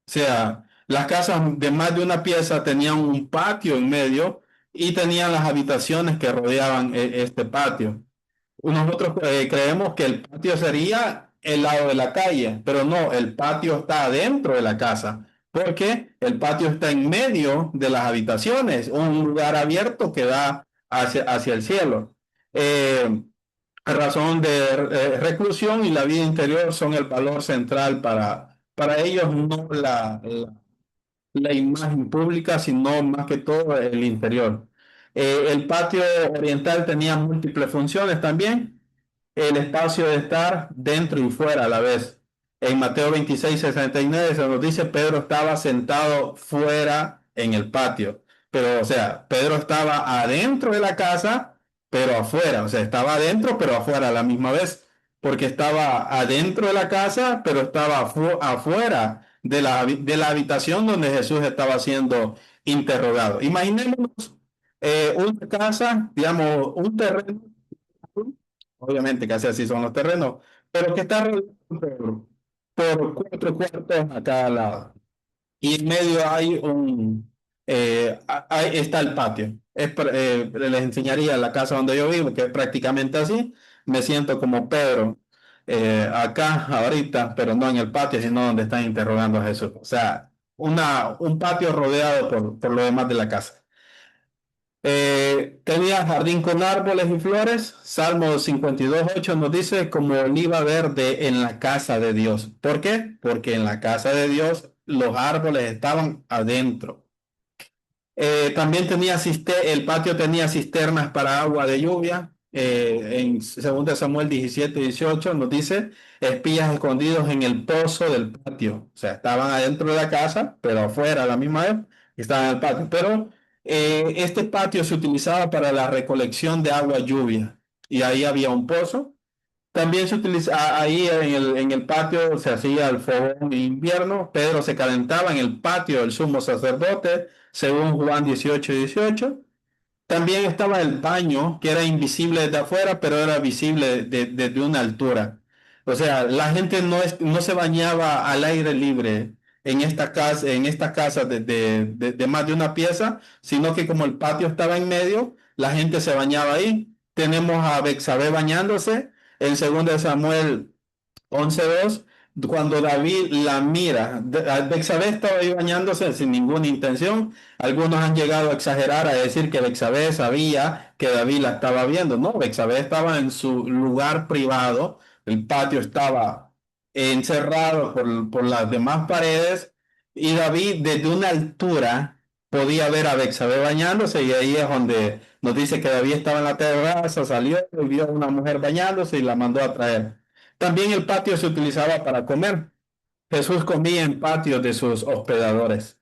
Speaker 1: O sea, las casas de más de una pieza tenían un patio en medio y tenían las habitaciones que rodeaban este patio. Nosotros creemos que el patio sería el lado de la calle, pero no, el patio está adentro de la casa, porque el patio está en medio de las habitaciones, un lugar abierto que da hacia el cielo. Razón de reclusión y la vida interior son el valor central para ellos, no la imagen pública, sino más que todo el interior. El patio oriental tenía múltiples funciones también. el espacio de estar dentro y fuera a la vez. En Mateo 26:69 se nos dice, Pedro estaba sentado fuera en el patio. Pero, o sea, Pedro estaba adentro de la casa, pero afuera. O sea, estaba adentro, pero afuera a la misma vez. Porque estaba adentro de la casa, pero estaba afuera de la habitación donde Jesús estaba siendo interrogado. Imaginémonos una casa, digamos, un terreno, obviamente casi así son los terrenos, pero que está rodeado por cuatro cuartos a cada lado. Y en medio hay ahí está el patio. Les enseñaría la casa donde yo vivo, que es prácticamente así. Me siento como Pedro acá ahorita, pero no en el patio, sino donde están interrogando a Jesús. O sea, un patio rodeado por lo demás de la casa. Tenía jardín con árboles y flores. Salmo 52:8 nos dice como oliva verde en la casa de Dios. ¿Por qué? Porque en la casa de Dios los árboles estaban adentro. También el patio tenía cisternas para agua de lluvia. En 2 Samuel 17:18 nos dice espías escondidos en el pozo del patio. O sea, estaban adentro de la casa, pero afuera a la misma vez estaban en el patio. Pero este patio se utilizaba para la recolección de agua lluvia y ahí había un pozo. También se utiliza ahí en el patio, se hacía el fogón en invierno. Pedro se calentaba en el patio del sumo sacerdote, según Juan 18:18. También estaba el baño, que era invisible desde afuera, pero era visible desde una altura. O sea, la gente no se bañaba al aire libre en esta casa de más de una pieza, sino que como el patio estaba en medio, la gente se bañaba ahí. Tenemos a Bexabé bañándose en 2 Samuel 11:2, cuando David la mira. Bexabé estaba ahí bañándose sin ninguna intención. Algunos han llegado a exagerar, a decir que Bexabé sabía que David la estaba viendo. No, Bexabé estaba en su lugar privado, el patio estaba encerrado por las demás paredes y David desde una altura podía ver a Bexabé bañándose y ahí es donde nos dice que David estaba en la terraza, salió y vio a una mujer bañándose y la mandó a traer. También el patio se utilizaba para comer. Jesús comía en patios de sus hospedadores.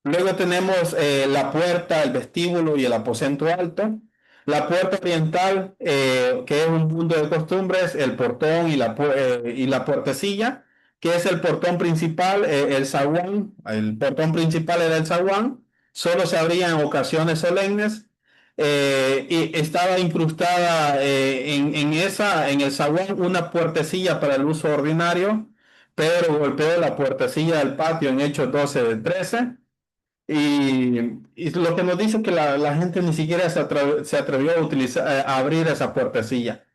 Speaker 1: Luego tenemos la puerta, el vestíbulo y el aposento alto. La puerta oriental, que es un mundo de costumbres, el portón y la puertecilla, que es el portón principal, el zaguán. El portón principal era el zaguán, solo se abría en ocasiones solemnes y estaba incrustada en el zaguán una puertecilla para el uso ordinario. Pedro golpeó la puertecilla del patio en Hechos 12:13. Y lo que nos dice que la gente ni siquiera se atrevió a utilizar, a abrir esa puertecilla.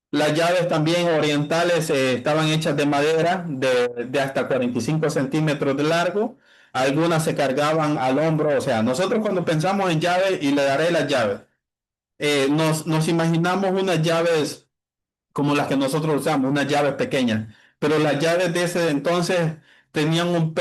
Speaker 1: Las llaves también orientales estaban hechas de madera de hasta 45 centímetros de largo. Algunas se cargaban al hombro. O sea, nosotros cuando pensamos en llaves, y le daré las llaves, nos imaginamos unas llaves como las que nosotros usamos, unas llaves pequeñas. Pero las llaves de ese entonces tenían un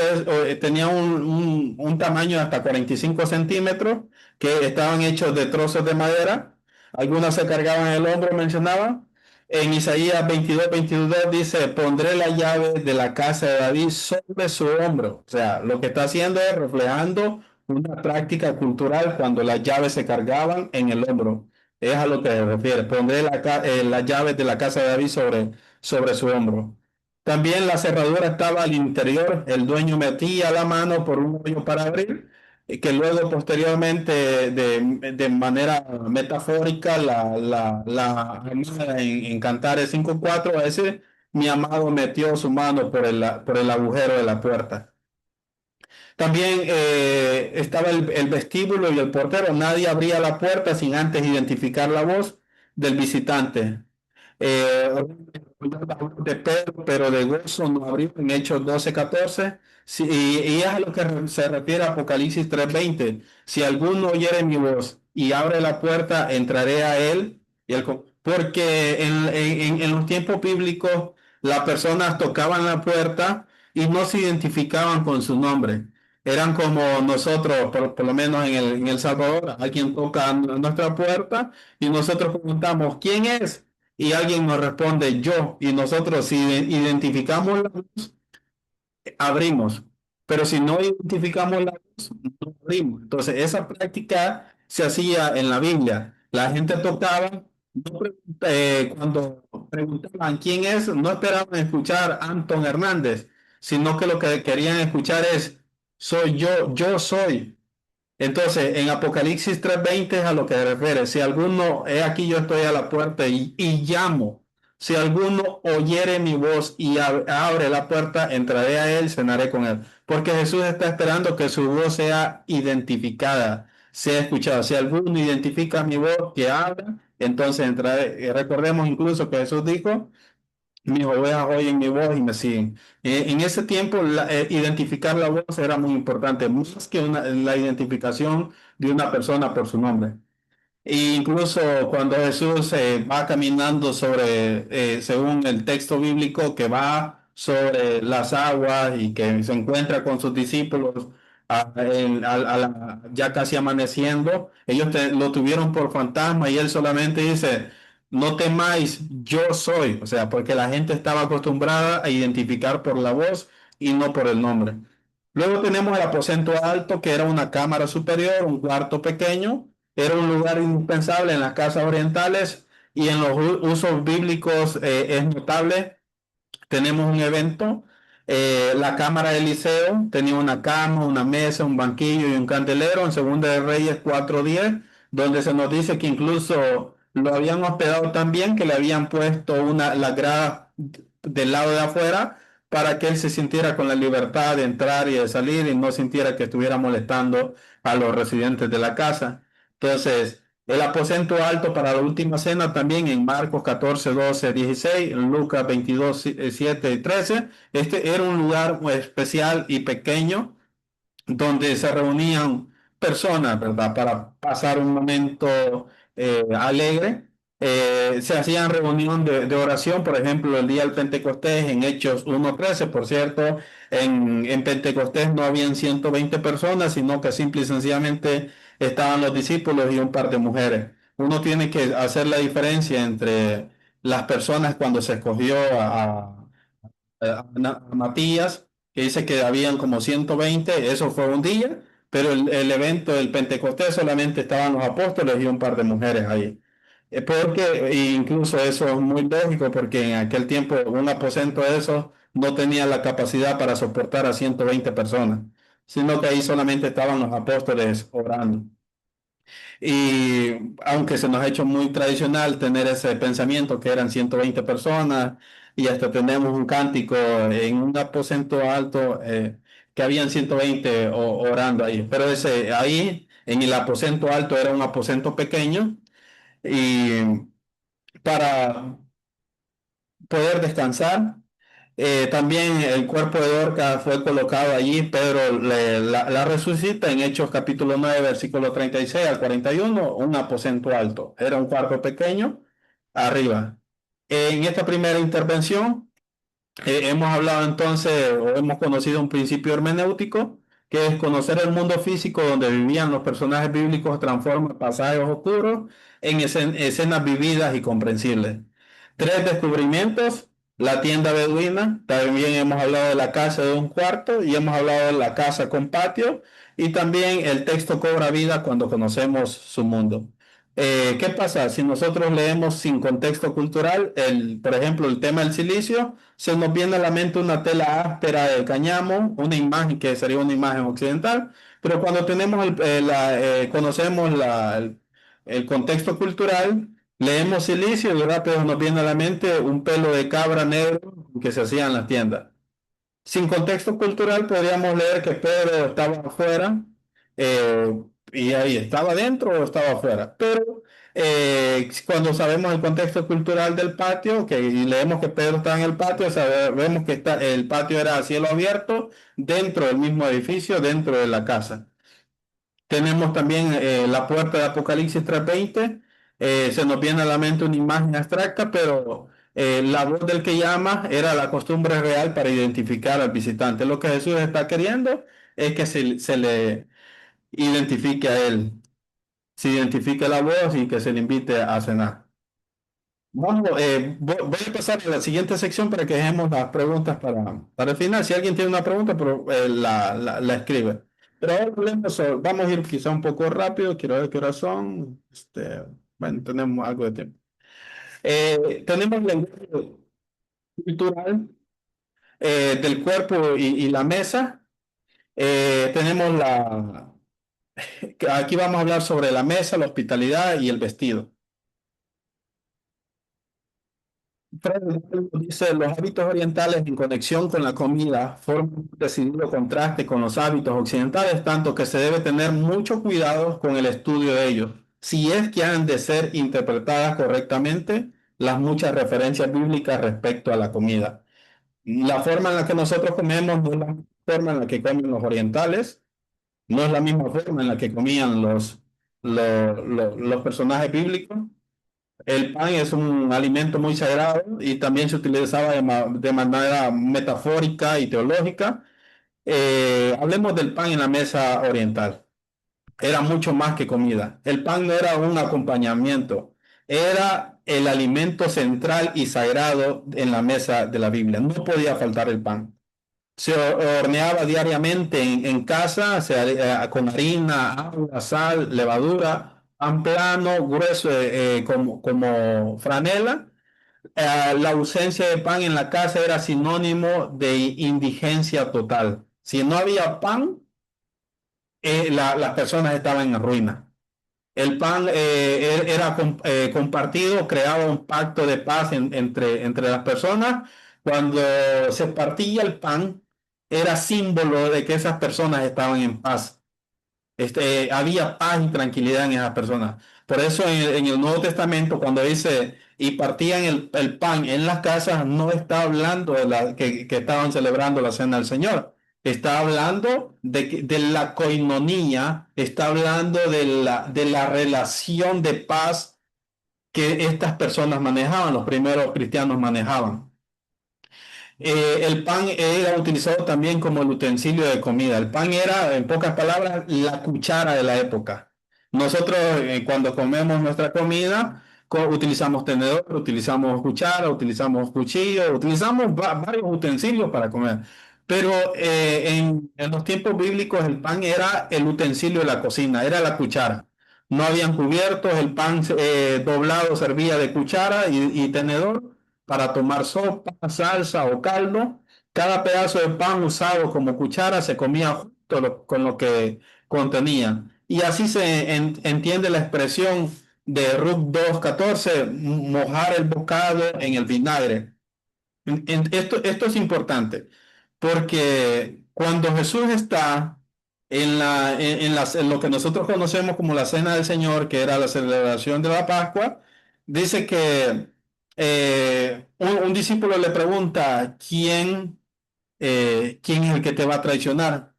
Speaker 1: tamaño de hasta 45 centímetros, que estaban hechos de trozos de madera. Algunas se cargaban en el hombro, mencionaba. En Isaías 22:22 dice, pondré la llave de la casa de David sobre su hombro. O sea, lo que está haciendo es reflejando una práctica cultural cuando las llaves se cargaban en el hombro. Es a lo que se refiere. Pondré las llaves de la casa de David sobre su hombro. También la cerradura estaba al interior. El dueño metía la mano por un hoyo para abrir, y que luego posteriormente, de manera metafórica, la Armada en Cantares 5:4 va a decir, mi amado metió su mano por el agujero de la puerta. También estaba el vestíbulo y el portero. Nadie abría la puerta sin antes identificar la voz del visitante. De Pedro, pero de gozo no abrió en Hechos 12:14. Sí, y es a lo que se refiere a Apocalipsis 3:20. Si alguno oyere mi voz y abre la puerta, entraré a él. Porque en los tiempos bíblicos las personas tocaban la puerta y no se identificaban con su nombre. Eran como nosotros, por lo menos en El Salvador, alguien toca nuestra puerta y nosotros preguntamos, ¿quién es? y alguien nos responde yo, y nosotros si identificamos la voz, abrimos, pero si no identificamos la voz, no abrimos. Entonces, esa práctica se hacía en la Biblia. La gente tocaba, no cuando preguntaban quién es, no esperaban escuchar Anton Hernández, sino que lo que querían escuchar es, soy yo soy. Entonces, en Apocalipsis 3:20 es a lo que se refiere. Si alguno, he aquí yo estoy a la puerta y llamo. Si alguno oyere mi voz y abre la puerta, entraré a él, cenaré con él. Porque Jesús está esperando que su voz sea identificada, sea escuchada. Si alguno identifica mi voz que habla, entonces entraré. Recordemos incluso que Jesús dijo, mis ovejas oyen mi voz y me siguen. En ese tiempo, identificar la voz era muy importante, más que la identificación de una persona por su nombre. E incluso cuando Jesús va caminando según el texto bíblico, que va sobre las aguas y que se encuentra con sus discípulos ya casi amaneciendo, ellos lo tuvieron por fantasma y él solamente dice, no temáis, yo soy. O sea, porque la gente estaba acostumbrada a identificar por la voz y no por el nombre. Luego tenemos el aposento alto, que era una cámara superior, un cuarto pequeño. Era un lugar indispensable en las casas orientales y en los usos bíblicos es notable. Tenemos un evento, la Cámara de Eliseo tenía una cama, una mesa, un banquillo y un candelero en Segunda de Reyes 4:10, donde se nos dice que incluso lo habían hospedado tan bien que le habían puesto la grada del lado de afuera para que él se sintiera con la libertad de entrar y de salir y no sintiera que estuviera molestando a los residentes de la casa. Entonces, el aposento alto para la última cena también en Marcos 14, 12, 16, en Lucas 22, 7 y 13. Este era un lugar muy especial y pequeño donde se reunían personas, ¿verdad? Para pasar un momento alegre. Se hacían reunión de oración, por ejemplo, el día del Pentecostés en Hechos 1:13, por cierto, en Pentecostés no habían 120 personas, sino que simple y sencillamente estaban los discípulos y un par de mujeres. Uno tiene que hacer la diferencia entre las personas cuando se escogió a Matías, que dice que habían como 120, eso fue un día, pero el evento del Pentecostés solamente estaban los apóstoles y un par de mujeres ahí. Porque incluso eso es muy lógico, porque en aquel tiempo un aposento de esos no tenía la capacidad para soportar a 120 personas, sino que ahí solamente estaban los apóstoles orando. Y aunque se nos ha hecho muy tradicional tener ese pensamiento que eran 120 personas y hasta tenemos un cántico en un aposento alto que habían 120 orando ahí. Pero ese ahí en el aposento alto era un aposento pequeño y para poder descansar. También el cuerpo de Dorcas fue colocado allí, Pedro la resucita en Hechos capítulo 9 versículo 36 al 41, un aposento alto. Era un cuarto pequeño arriba. En esta primera intervención hemos hablado entonces, o hemos conocido un principio hermenéutico, que es conocer el mundo físico donde vivían los personajes bíblicos, transforma pasajes oscuros en escenas vividas y comprensibles. Tres descubrimientos: la tienda beduina, también hemos hablado de la casa de un cuarto y hemos hablado de la casa con patio, y también el texto cobra vida cuando conocemos su mundo. ¿Qué pasa? Si nosotros leemos sin contexto cultural, por ejemplo, el tema del silicio, se nos viene a la mente una tela áspera de cáñamo, una imagen que sería una imagen occidental, pero cuando conocemos el contexto cultural, leemos silicio y rápido nos viene a la mente un pelo de cabra negro que se hacía en las tiendas. Sin contexto cultural podríamos leer que Pedro estaba afuera y ahí estaba dentro o estaba afuera. Pero cuando sabemos el contexto cultural del patio, que y leemos que Pedro estaba en el patio, sabemos que el patio era a cielo abierto dentro del mismo edificio, dentro de la casa. Tenemos también la puerta de Apocalipsis 3:20. Se nos viene a la mente una imagen abstracta, pero la voz del que llama era la costumbre real para identificar al visitante. Lo que Jesús está queriendo es que se le identifique a él, se identifique la voz y que se le invite a cenar. Vamos, voy a pasar a la siguiente sección para que dejemos las preguntas para el final. Si alguien tiene una pregunta, pero, la escribe. Pero ahora vamos a ir quizá un poco rápido. Quiero ver qué hora son. Bueno, tenemos algo de tiempo. Tenemos lenguaje cultural del cuerpo y la mesa. Tenemos aquí vamos a hablar sobre la mesa, la hospitalidad y el vestido. Fred dice, los hábitos orientales en conexión con la comida forman un decidido contraste con los hábitos occidentales, tanto que se debe tener mucho cuidado con el estudio de ellos, si es que han de ser interpretadas correctamente las muchas referencias bíblicas respecto a la comida. La forma en la que nosotros comemos no es la forma en la que comen los orientales, no es la misma forma en la que comían los personajes bíblicos. El pan es un alimento muy sagrado y también se utilizaba de manera metafórica y teológica. Hablemos del pan en la mesa oriental. Era mucho más que comida. El pan no era un acompañamiento, era el alimento central y sagrado en la mesa de la Biblia. No podía faltar el pan. Se horneaba diariamente en casa, con harina, agua, sal, levadura, pan plano, grueso, como franela. La ausencia de pan en la casa era sinónimo de indigencia total. Si no había pan, las personas estaban en ruina. El pan era compartido, creaba un pacto de paz entre las personas. Cuando se partía el pan, era símbolo de que esas personas estaban en paz. Había paz y tranquilidad en esas personas. Por eso en el Nuevo Testamento, cuando dice y partían el pan en las casas, no está hablando que estaban celebrando la cena del Señor. Está hablando de la coinonía, está hablando de la relación de paz que estas personas manejaban, los primeros cristianos manejaban. El pan era utilizado también como el utensilio de comida. El pan era, en pocas palabras, la cuchara de la época. Nosotros, cuando comemos nuestra comida, utilizamos tenedor, utilizamos cuchara, utilizamos cuchillo, utilizamos varios utensilios para comer. Pero en los tiempos bíblicos el pan era el utensilio de la cocina, era la cuchara. No habían cubiertos, el pan doblado servía de cuchara y tenedor para tomar sopa, salsa o caldo. Cada pedazo de pan usado como cuchara se comía junto con lo que contenía. Y así se entiende la expresión de Ruth 2:14, mojar el bocado en el vinagre. Esto es importante, porque cuando Jesús está en lo que nosotros conocemos como la Cena del Señor, que era la celebración de la Pascua, dice que un discípulo le pregunta, ¿quién es el que te va a traicionar?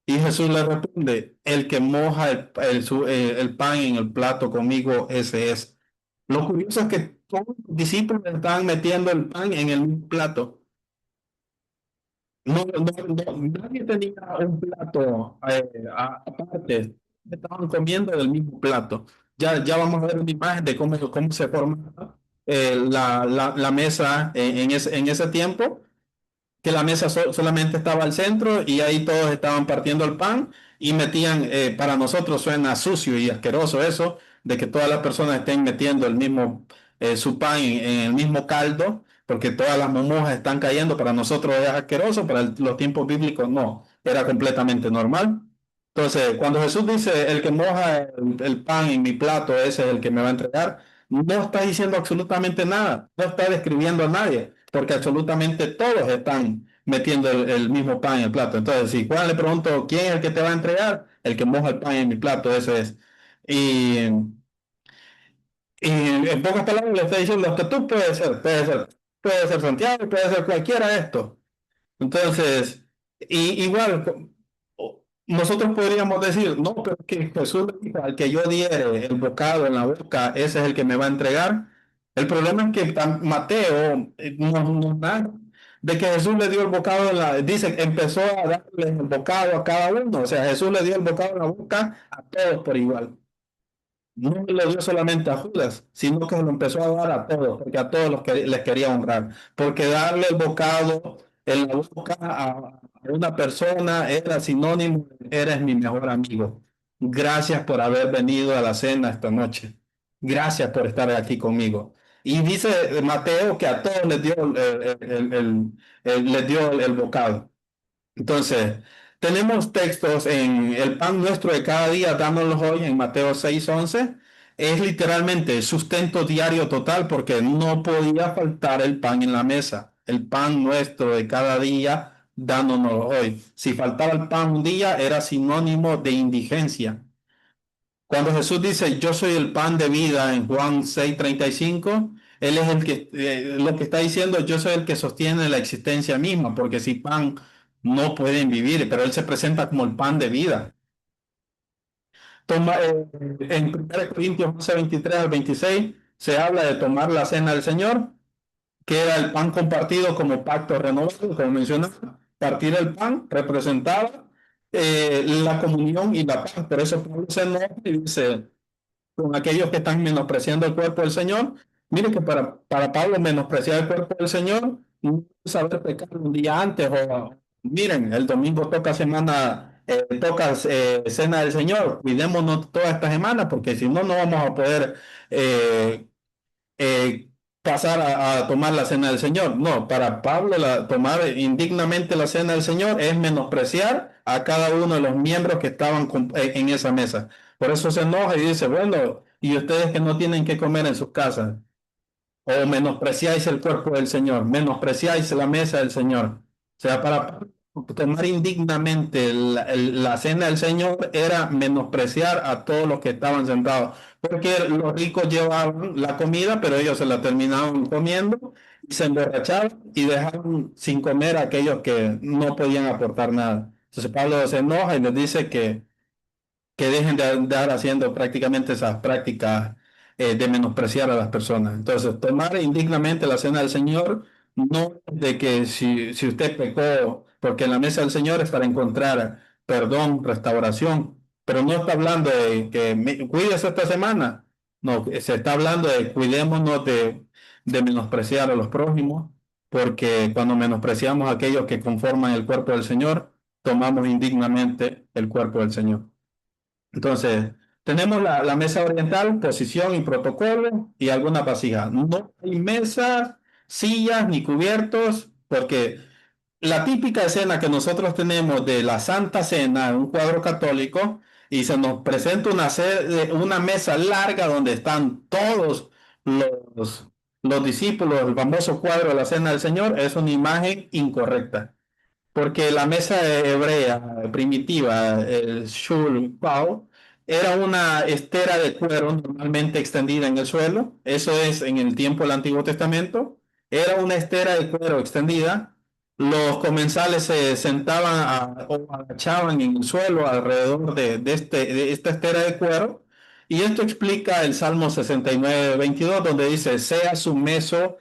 Speaker 1: Y Jesús le responde, el que moja el pan en el plato conmigo, ese es. Lo curioso es que todos los discípulos estaban metiendo el pan en el mismo plato. Nadie tenía un plato aparte. Estaban comiendo del mismo plato. Ya vamos a ver una imagen de cómo se formaba la mesa en ese tiempo, que la mesa solamente estaba al centro y ahí todos estaban partiendo el pan y metían, para nosotros suena sucio y asqueroso eso, de que todas las personas estén metiendo su pan en el mismo caldo, porque todas las burbujas están cayendo, para nosotros es asqueroso, para los tiempos bíblicos no, era completamente normal. Entonces, cuando Jesús dice, el que moja el pan en mi plato, ese es el que me va a entregar, no está diciendo absolutamente nada, no está describiendo a nadie, porque absolutamente todos están metiendo el mismo pan en el plato. Entonces, si Juan le pregunto, ¿quién es el que te va a entregar? El que moja el pan en mi plato, ese es. Y, y en pocas palabras le está diciendo que tú puede ser Santiago, puede ser cualquiera de estos. Entonces, igual, nosotros podríamos decir, no, pero que Jesús le dijo, al que yo diere el bocado en la boca, ese es el que me va a entregar. El problema es que Mateo nos da de que Jesús le dio el bocado dice, empezó a darle el bocado a cada uno. O sea, Jesús le dio el bocado en la boca a todos por igual. no lo dio solamente a Judas, sino que lo empezó a dar a todos, porque a todos los que les quería honrar. Porque darle el bocado en la boca a una persona era sinónimo, eres mi mejor amigo. Gracias por haber venido a la cena esta noche. Gracias por estar aquí conmigo. Y dice Mateo que a todos les dio les dio el bocado. Entonces, tenemos textos en el pan nuestro de cada día, dámoslos hoy en Mateo 6:11. Es literalmente sustento diario total porque no podía faltar el pan en la mesa. El pan nuestro de cada día, dándonos hoy. Si faltaba el pan un día, era sinónimo de indigencia. Cuando Jesús dice, yo soy el pan de vida en Juan 6:35, Él es el que, lo que está diciendo, yo soy el que sostiene la existencia misma, porque sin pan no pueden vivir, pero Él se presenta como el pan de vida. Toma, en 1 Corintios 11:23 al 26 se habla de tomar la cena del Señor, que era el pan compartido como pacto renovado, como mencionaba. Partir el pan representaba la comunión y la paz. Por eso Pablo se enoja y dice, con aquellos que están menospreciando el cuerpo del Señor. Mire que para Pablo menospreciar el cuerpo del Señor no es saber pecar un día antes o miren, el domingo toca semana, toca cena del Señor, cuidémonos toda esta semana porque si no, no vamos a poder eh, eh, pasar a tomar la cena del Señor. No, para Pablo tomar indignamente la cena del Señor es menospreciar a cada uno de los miembros que estaban en esa mesa. Por eso se enoja y dice, bueno, y ustedes que no tienen que comer en sus casas, o menospreciáis el cuerpo del Señor, menospreciáis la mesa del Señor. O sea, para tomar indignamente la cena del Señor era menospreciar a todos los que estaban sentados, porque los ricos llevaban la comida, pero ellos se la terminaban comiendo y se emborrachaban y dejaban sin comer a aquellos que no podían aportar nada. Entonces Pablo se enoja y les dice que dejen de andar haciendo prácticamente esas prácticas de menospreciar a las personas. Entonces, tomar indignamente la cena del Señor, no de que si usted pecó, porque en la mesa del Señor es para encontrar perdón, restauración, pero no está hablando de que cuídese esta semana, no, se está hablando de cuidémonos de menospreciar a los prójimos, porque cuando menospreciamos a aquellos que conforman el cuerpo del Señor, tomamos indignamente el cuerpo del Señor. Entonces, tenemos la mesa oriental, posición y protocolo y algunas vasijas. No hay mesas, sillas ni cubiertos, porque la típica escena que nosotros tenemos de la Santa Cena en un cuadro católico y se nos presenta una mesa larga donde están todos los, los discípulos, el famoso cuadro de la Cena del Señor, es una imagen incorrecta. Porque la mesa hebrea primitiva, el shul pao, era una estera de cuero normalmente extendida en el suelo. Eso es en el tiempo del Antiguo Testamento. Era una estera de cuero extendida. Los comensales se sentaban o agachaban en el suelo alrededor de esta estera de cuero. Y esto explica el Salmo 69:22, donde dice, sea su mesa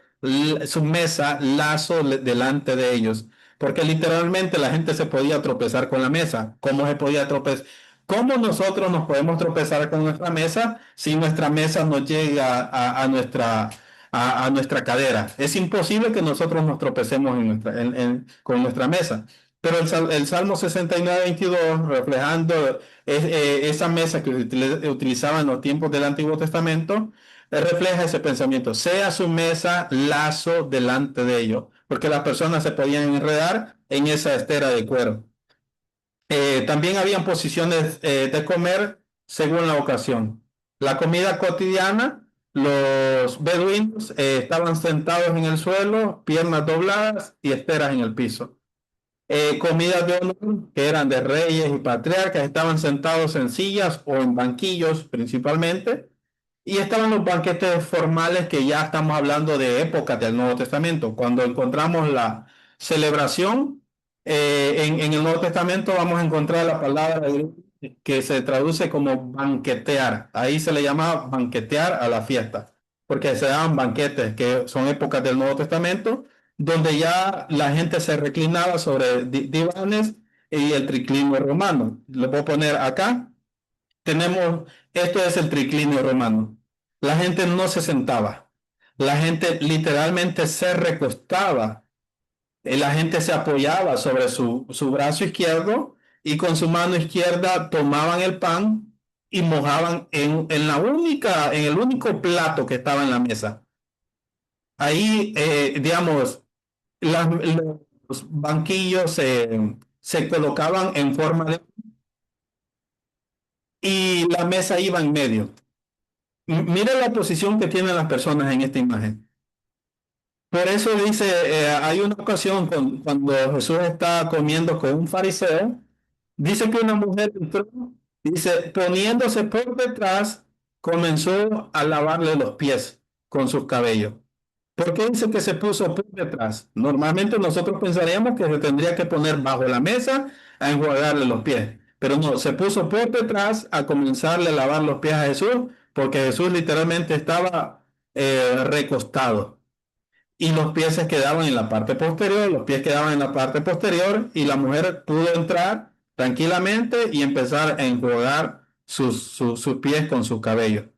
Speaker 1: lazo delante de ellos porque literalmente la gente se podía tropezar con la mesa. ¿Cómo se podía tropezar? ¿Cómo nosotros nos podemos tropezar con nuestra mesa si nuestra mesa no llega a nuestra cadera? Es imposible que nosotros nos tropecemos con nuestra mesa. Pero el Salmo 69:22, reflejando esa mesa que utilizaban en los tiempos del Antiguo Testamento, refleja ese pensamiento. Sea su mesa lazo delante de ellos, porque las personas se podían enredar en esa estera de cuero. También habían posiciones de comer según la ocasión. La comida cotidiana, los beduinos estaban sentados en el suelo, piernas dobladas y esteras en el piso. Comidas de honor, que eran de reyes y patriarcas, estaban sentados en sillas o en banquillos principalmente. Y estaban los banquetes formales que ya estamos hablando de épocas del Nuevo Testamento. Cuando encontramos la celebración en el Nuevo Testamento vamos a encontrar la palabra que se traduce como banquetear. Ahí se le llama banquetear a la fiesta, porque se daban banquetes que son épocas del Nuevo Testamento, donde ya la gente se reclinaba sobre divanes y el triclinio romano. Lo voy a poner acá. tenemos, esto es el triclinio romano. La gente no se sentaba, la gente literalmente se recostaba, la gente se apoyaba sobre su brazo izquierdo y con su mano izquierda tomaban el pan y mojaban en el único plato que estaba en la mesa. Ahí, digamos, los banquillos se colocaban en forma de... y la mesa iba en medio. Mira la posición que tienen las personas en esta imagen. Por eso dice, hay una ocasión cuando Jesús está comiendo con un fariseo, dice que una mujer entró, dice, poniéndose por detrás, comenzó a lavarle los pies con sus cabellos. ¿Por qué dice que se puso por detrás? Normalmente nosotros pensaríamos que se tendría que poner bajo la mesa a enjuagarle los pies, pero no, se puso por detrás a comenzarle a lavar los pies a Jesús, porque Jesús literalmente estaba recostado y los pies se quedaban en la parte posterior, los pies quedaban en la parte posterior y la mujer pudo entrar tranquilamente y empezar a enjuagar sus pies con su cabello.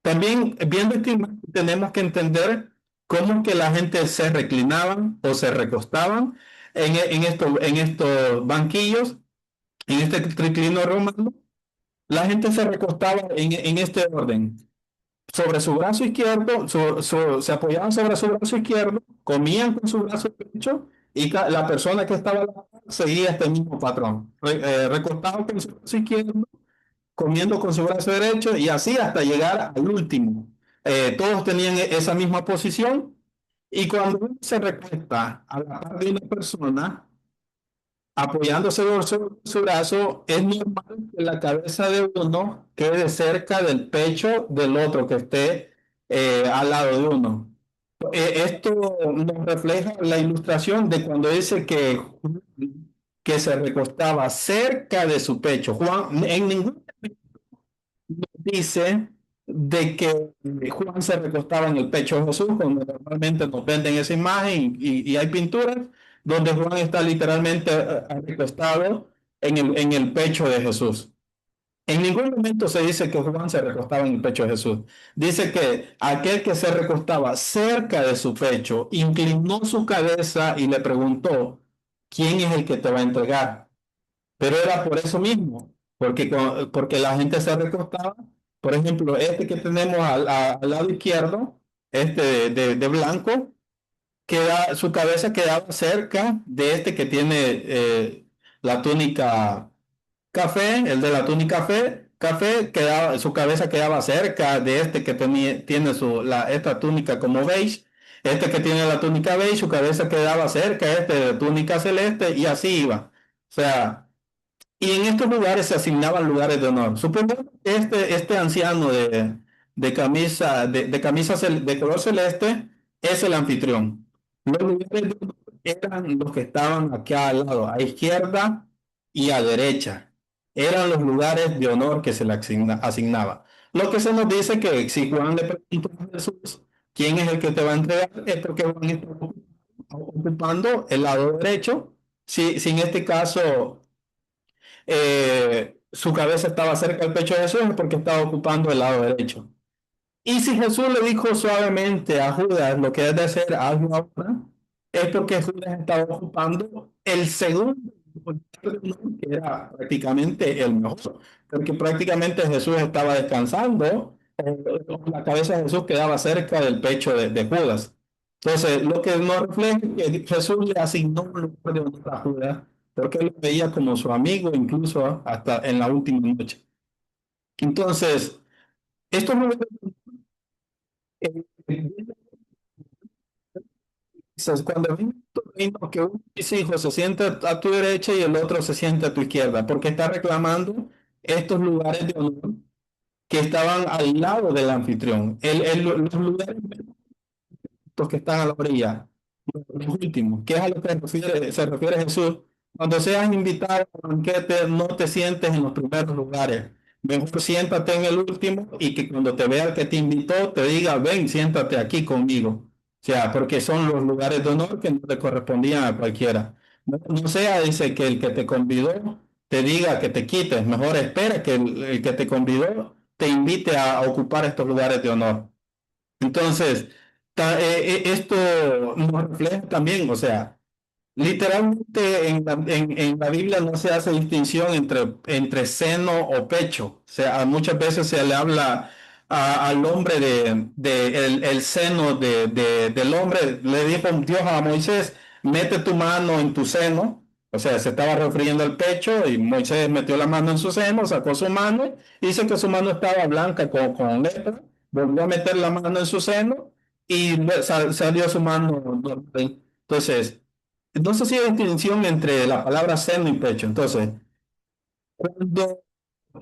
Speaker 1: También viendo esta imagen tenemos que entender cómo que la gente se reclinaban o se recostaban en estos banquillos, en este triclino romano. La gente se recostaba en este orden sobre su brazo izquierdo, se apoyaban sobre su brazo izquierdo, comían con su brazo derecho y la persona que estaba al lado seguía este mismo patrón, recostado con su brazo izquierdo, comiendo con su brazo derecho y así hasta llegar al último. Todos tenían esa misma posición y cuando uno se recuesta a la par de una persona, apoyándose sobre su brazo, es normal que la cabeza de uno quede cerca del pecho del otro que esté al lado de uno. Esto nos refleja la ilustración de cuando dice que se recostaba cerca de su pecho. Juan, en ningún dice de que Juan se recostaba en el pecho de Jesús, como normalmente nos venden esa imagen y hay pinturas donde Juan está literalmente recostado en el pecho de Jesús. En ningún momento se dice que Juan se recostaba en el pecho de Jesús. Dice que aquel que se recostaba cerca de su pecho inclinó su cabeza y le preguntó, ¿quién es el que te va a entregar? Pero era por eso mismo, porque la gente se recostaba. Por ejemplo, este que tenemos al lado izquierdo, este de blanco, su cabeza quedaba cerca de este que tiene la túnica café, el de la túnica café quedaba, su cabeza quedaba cerca de este que tiene esta túnica como beige. Este que tiene la túnica beige, su cabeza quedaba cerca de este de túnica celeste y así iba. O sea, y en estos lugares se asignaban lugares de honor. Supongamos que este anciano de color celeste es el anfitrión. Los lugares de honor eran los que estaban acá al lado, a izquierda y a derecha. Eran los lugares de honor que se le asignaba. Lo que se nos dice que si Juan le preguntó a Jesús quién es el que te va a entregar, es porque Juan está ocupando el lado derecho. Si en este caso su cabeza estaba cerca del pecho de Jesús es porque estaba ocupando el lado derecho. Y si Jesús le dijo suavemente a Judas lo que debe de hacer, hazlo ahora, es porque Judas estaba ocupando el segundo, que era prácticamente el mejor, porque prácticamente Jesús estaba descansando, la cabeza de Jesús quedaba cerca del pecho de Judas. Entonces, lo que nos refleja es que Jesús le asignó un lugar de honor a Judas, porque él lo veía como su amigo, incluso hasta en la última noche. Entonces, estos lugares dices, cuando viene tu reino, que uno de mis hijos se sienta a tu derecha y el otro se sienta a tu izquierda, porque está reclamando estos lugares de honor que estaban al lado del anfitrión. Los lugares que están a la orilla, los últimos, que es a lo que se refiere Jesús. Cuando seas invitado a un banquete, no te sientes en los primeros lugares. Mejor siéntate en el último y que cuando te vea el que te invitó, te diga, ven, siéntate aquí conmigo. O sea, porque son los lugares de honor que no le correspondían a cualquiera. No sea, dice, que el que te convidó te diga que te quites, mejor espera que el que te convidó te invite a ocupar estos lugares de honor. Entonces, esto nos refleja también, o sea, literalmente en la Biblia no se hace distinción entre seno o pecho. O sea, muchas veces se le habla al hombre el seno del hombre. Le dijo Dios a Moisés, mete tu mano en tu seno. O sea, se estaba refiriendo al pecho y Moisés metió la mano en su seno, sacó su mano, dice que su mano estaba blanca con lepra, volvió a meter la mano en su seno y salió su mano normal. Entonces, no sé si hay distinción entre la palabra seno y pecho. Entonces, cuando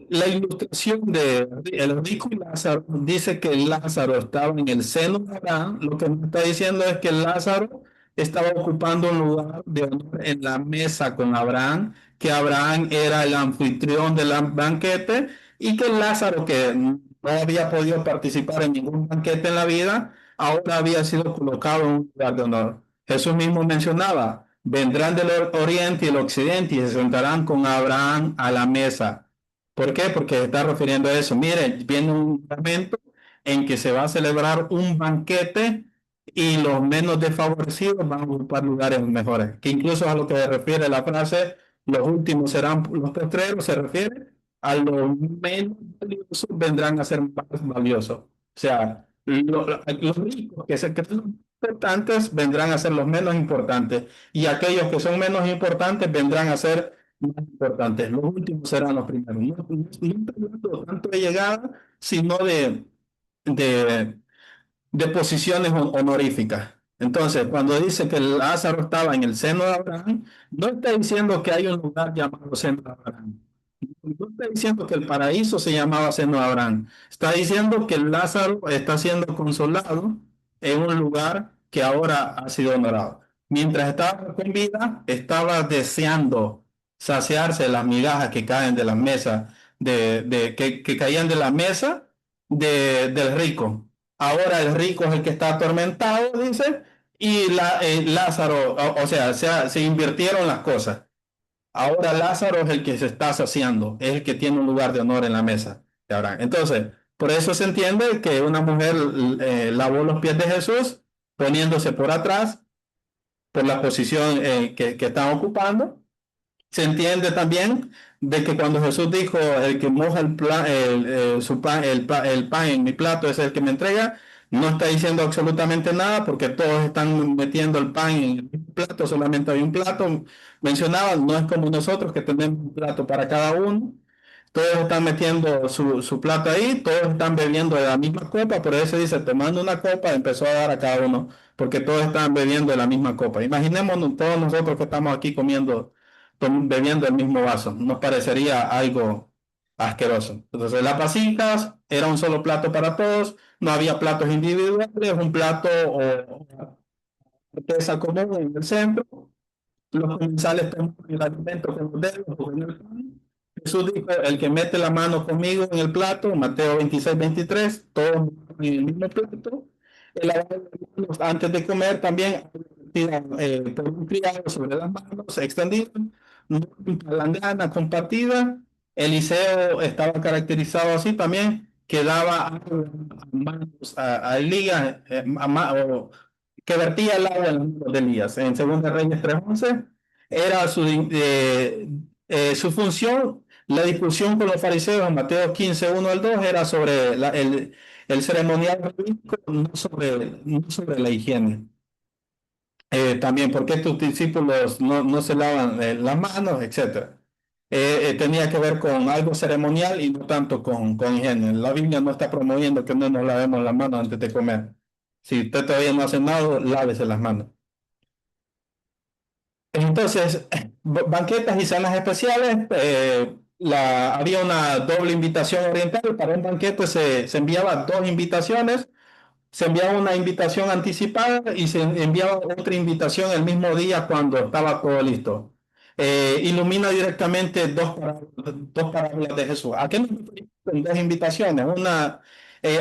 Speaker 1: la ilustración de el rico y Lázaro dice que Lázaro estaba en el seno de Abraham, lo que me está diciendo es que Lázaro estaba ocupando un lugar de honor en la mesa con Abraham, que Abraham era el anfitrión del banquete y que Lázaro, que no había podido participar en ningún banquete en la vida, ahora había sido colocado en un lugar de honor. Jesús mismo mencionaba, vendrán del oriente y el occidente y se sentarán con Abraham a la mesa. ¿Por qué? Porque se está refiriendo a eso. Mire, viene un momento en que se va a celebrar un banquete y los menos desfavorecidos van a ocupar lugares mejores. Que incluso a lo que se refiere la frase, los últimos serán los postreros, se refiere a los menos valiosos vendrán a ser más valiosos. O sea, los ricos que son importantes vendrán a ser los menos importantes y aquellos que son menos importantes vendrán a ser más importantes. Los últimos serán los primeros. No estoy hablando tanto de llegada, sino de, de posiciones honoríficas. Entonces, cuando dice que Lázaro estaba en el seno de Abraham, no está diciendo que hay un lugar llamado seno de Abraham. No está diciendo que el paraíso se llamaba seno de Abraham. Está diciendo que Lázaro está siendo consolado en un lugar que ahora ha sido honorado. Mientras estaba con vida, estaba deseando saciarse de las migajas que caen de las mesas, que caían de la mesa del rico. Ahora el rico es el que está atormentado, dice, y Lázaro, o sea, se invirtieron las cosas. Ahora Lázaro es el que se está saciando, es el que tiene un lugar de honor en la mesa de Abraham. Entonces, por eso se entiende que una mujer lavó los pies de Jesús poniéndose por atrás, por la posición que están ocupando. Se entiende también de que cuando Jesús dijo, el que moja su pan, el pan en mi plato es el que me entrega, no está diciendo absolutamente nada porque todos están metiendo el pan en el mismo plato, solamente hay un plato. Mencionaba, no es como nosotros que tenemos un plato para cada uno. Todos están metiendo su plato ahí, todos están bebiendo de la misma copa, por eso dice, tomando una copa, empezó a dar a cada uno, porque todos están bebiendo de la misma copa. Imaginémonos todos nosotros que estamos aquí comiendo bebiendo el mismo vaso. Nos parecería algo asqueroso. Entonces, las vasijas era un solo plato para todos, no había platos individuales, un plato o artesa común en el centro. Los comensales toman el alimento con los dedos o con el pan. Jesús dijo, el que mete la mano conmigo en el plato, Mateo 26-23, todos en el mismo plato. El lavado de manos antes de comer también por un criado sobre las manos extendidas, una palangana compartida. Eliseo estaba caracterizado así también, que daba agua a manos a Elías, que vertía el agua en las manos de Elías. En 2 Reyes 3:11 era su función. La discusión con los fariseos en Mateo 15:1 al 2 era sobre el ceremonial rabínico, no sobre la higiene. También, ¿por qué tus discípulos no se lavan las manos, etcétera? Tenía que ver con algo ceremonial y no tanto con higiene. La Biblia no está promoviendo que no nos lavemos las manos antes de comer. Si usted todavía no hace nada, lávese las manos. Entonces, banquetas y cenas especiales, había una doble invitación oriental. Para un banquete se enviaba dos invitaciones, se enviaba una invitación anticipada y se enviaba otra invitación el mismo día cuando estaba todo listo. Ilumina directamente dos parábolas de Jesús. ¿A qué nos referimos con dos invitaciones? Una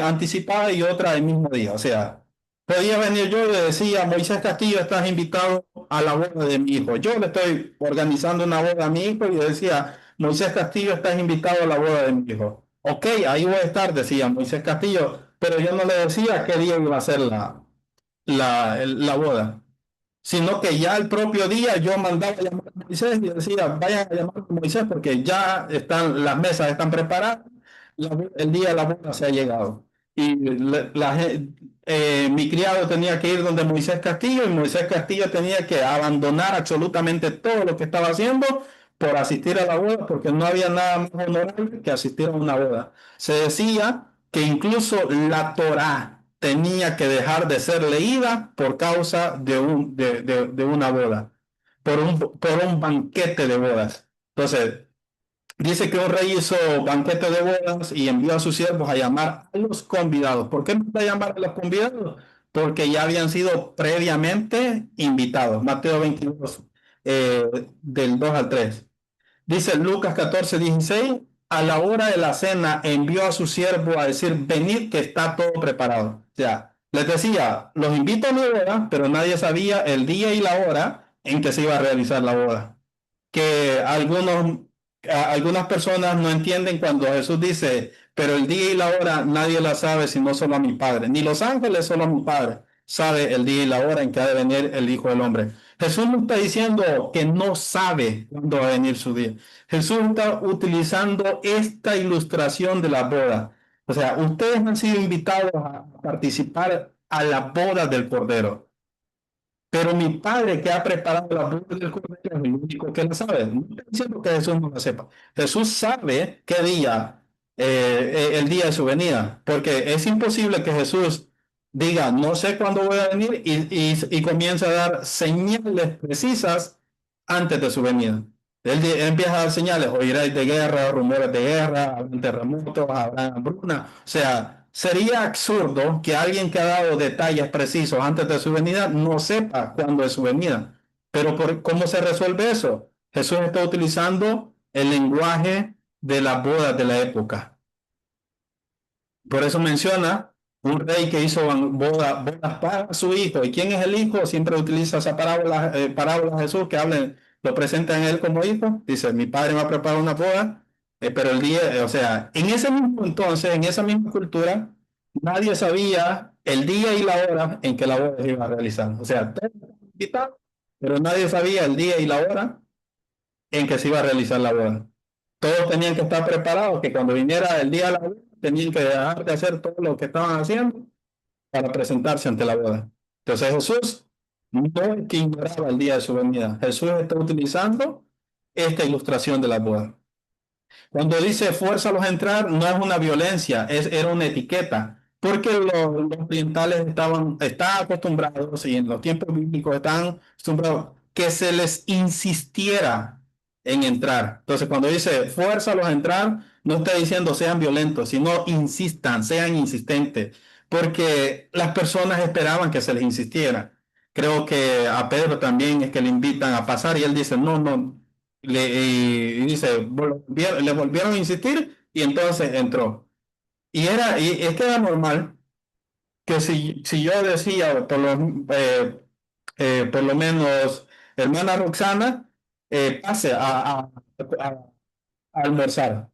Speaker 1: anticipada y otra el mismo día. O sea, podía venir yo y le decía, Moisés Castillo, estás invitado a la boda de mi hijo. Yo le estoy organizando una boda a mi hijo y le decía, Moisés Castillo, estás invitado a la boda de mi hijo. Ok, ahí voy a estar, decía Moisés Castillo, pero yo no le decía qué día iba a ser la boda, sino que ya el propio día yo mandaba a llamar a Moisés y decía, vayan a llamar a Moisés porque ya están, las mesas están preparadas, el día de la boda se ha llegado. Y mi criado tenía que ir donde Moisés Castillo y Moisés Castillo tenía que abandonar absolutamente todo lo que estaba haciendo por asistir a la boda porque no había nada más honorable que asistir a una boda. Se decía que incluso la Torá tenía que dejar de ser leída por causa de una boda, por un banquete de bodas. Entonces, dice que un rey hizo banquete de bodas y envió a sus siervos a llamar a los convidados. ¿Por qué no a llamar a los convidados? Porque ya habían sido previamente invitados. Mateo 22, del 2 al 3. Dice Lucas 14:16, a la hora de la cena envió a su siervo a decir, venid que está todo preparado. O sea, les decía, los invito a mi boda, pero nadie sabía el día y la hora en que se iba a realizar la boda. Que algunas personas no entienden cuando Jesús dice, pero el día y la hora nadie la sabe sino solo a mi Padre. Ni los ángeles, solo a mi Padre sabe el día y la hora en que ha de venir el Hijo del Hombre. Jesús no está diciendo que no sabe cuándo va a venir su día. Jesús está utilizando esta ilustración de la boda. O sea, ustedes han sido invitados a participar a la boda del Cordero. Pero mi padre que ha preparado la boda del Cordero es el único que la sabe. No estoy diciendo que Jesús no la sepa. Jesús sabe qué día, el día de su venida, porque es imposible que Jesús diga, no sé cuándo voy a venir y comience a dar señales precisas antes de su venida. Él empieza a dar señales, oiréis de guerra, rumores de guerra, habrá terremotos, habrá hambruna. O sea, sería absurdo que alguien que ha dado detalles precisos antes de su venida no sepa cuándo es su venida. Pero ¿cómo se resuelve eso? Jesús está utilizando el lenguaje de las bodas de la época. Por eso menciona un rey que hizo bodas para su hijo. ¿Y quién es el hijo? Siempre utiliza esa parábola Jesús que lo presenta en él como hijo. Dice, mi padre me ha preparado una boda, pero el día, o sea, en ese mismo entonces, en esa misma cultura, nadie sabía el día y la hora en que la boda se iba a realizar. O sea, todos estaban invitados, pero nadie sabía el día y la hora en que se iba a realizar la boda. Todos tenían que estar preparados, que cuando viniera el día de la boda, tenían que dejar de hacer todo lo que estaban haciendo para presentarse ante la boda. Entonces Jesús no es que ignoraba el día de su venida. Jesús está utilizando esta ilustración de la boda. Cuando dice fuérzalos a entrar, no es una violencia, era una etiqueta, porque los orientales estaban acostumbrados, y en los tiempos bíblicos estaban acostumbrados, que se les insistiera en entrar. Entonces, cuando dice fuérzalos a entrar, no está diciendo sean violentos, sino insistan, sean insistentes, porque las personas esperaban que se les insistiera. Creo que a Pedro también es que le invitan a pasar y él dice, no, no, y dice, le volvieron a insistir y entonces entró. Y es que era normal que si yo decía, por lo menos, hermana Roxana, pase a almorzar.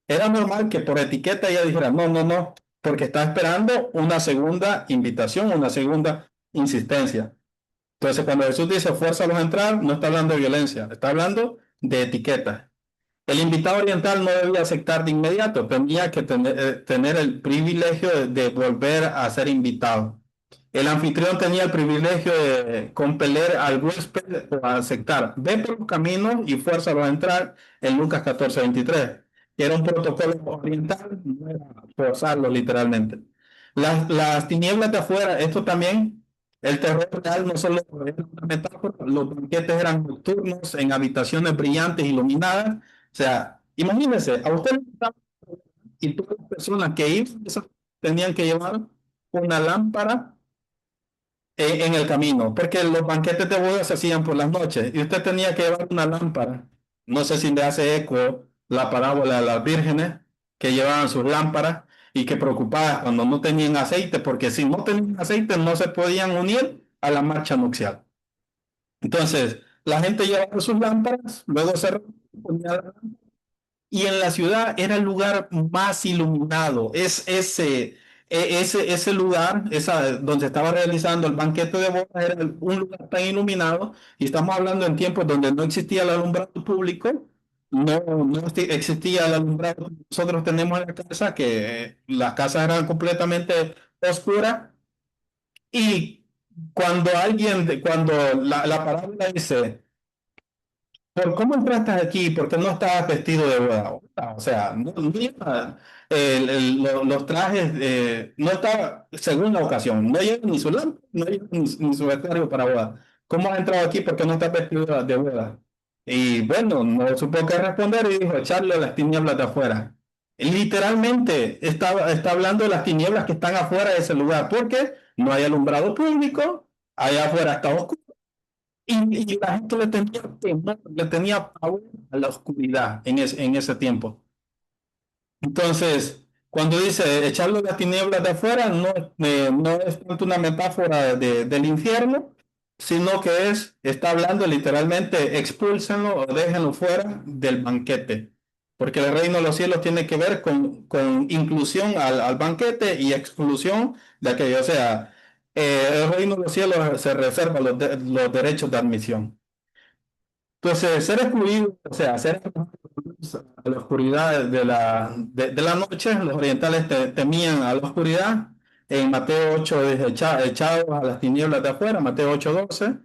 Speaker 1: Era normal que por etiqueta ella dijera, no, no, no, porque está esperando una segunda invitación, una segunda insistencia. Entonces, cuando Jesús dice fuérzalos a entrar, no está hablando de violencia, está hablando de etiqueta. El invitado oriental no debía aceptar de inmediato, tenía que tener el privilegio de volver a ser invitado. El anfitrión tenía el privilegio de compeler al huésped a aceptar. Ve por los caminos y fuérzalo a entrar en Lucas 14:23. Era un protocolo oriental, no era forzarlo literalmente. Las tinieblas de afuera, esto también, el terror real no solo era una metáfora, los banquetes eran nocturnos en habitaciones brillantes, iluminadas. O sea, imagínense, a usted y todas las personas que iban tenían que llevar una lámpara en el camino, porque los banquetes de bodas se hacían por las noches y usted tenía que llevar una lámpara. No sé si le hace eco la parábola de las vírgenes que llevaban sus lámparas y que preocupadas cuando no tenían aceite, porque si no tenían aceite no se podían unir a la marcha nupcial. Entonces, la gente llevaba sus lámparas, luego se ponía la lámpara y en la ciudad era el lugar más iluminado. Ese lugar, donde estaba realizando el banquete de bodas, era un lugar tan iluminado, y estamos hablando en tiempos donde no existía el alumbrado público, no existía el alumbrado que nosotros tenemos en la casa, que las casas eran completamente oscuras, y cuando la parábola dice, ¿por cómo entraste aquí? ¿Por qué no estabas vestido de boda? O sea, no lleva los trajes, no estaba, según la ocasión, no lleva ni su lámpara, no lleva ni su vestuario para boda. ¿Cómo has entrado aquí? ¿Por qué no estás vestido de boda? Y bueno, no supo qué responder y dijo, echarle a las tinieblas de afuera. Literalmente está hablando de las tinieblas que están afuera de ese lugar, porque no hay alumbrado público, allá afuera está oscuro. Y la gente le tenía temor, le tenía pavor a la oscuridad en ese tiempo. Entonces, cuando dice echarlo de las tinieblas de afuera, no es tanto una metáfora del infierno, sino que está hablando literalmente, expúlsenlo o déjenlo fuera del banquete. Porque el reino de los cielos tiene que ver con inclusión al banquete y exclusión de aquello. O sea, el reino de los cielos se reserva los derechos de admisión. Entonces, ser excluido, o sea, ser a la oscuridad de la noche, los orientales temían a la oscuridad. En Mateo 8 dice, echados a las tinieblas de afuera, Mateo 8:12,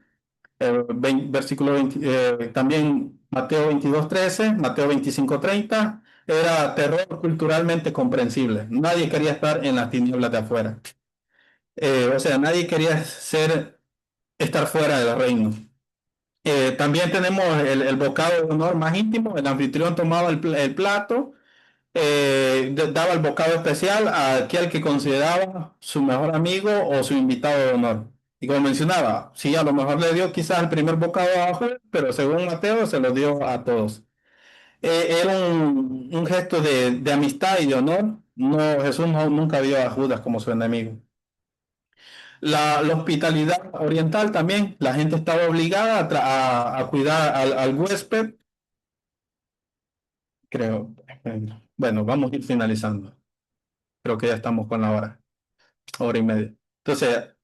Speaker 1: versículo 20, también Mateo 22:13, Mateo 25:30, era terror culturalmente comprensible. Nadie quería estar en las tinieblas de afuera. O sea, nadie quería estar fuera del reino. También tenemos el bocado de honor más íntimo. El anfitrión tomaba el plato, daba el bocado especial a aquel que consideraba su mejor amigo o su invitado de honor. Y como mencionaba, sí, a lo mejor le dio quizás el primer bocado a Judas, pero según Mateo se lo dio a todos. Era un gesto de amistad y de honor. No, Jesús nunca vio a Judas como su enemigo. La hospitalidad oriental también, la gente estaba obligada a cuidar al huésped, creo. Bueno, vamos a ir finalizando. Creo que ya estamos con la hora y media. Entonces,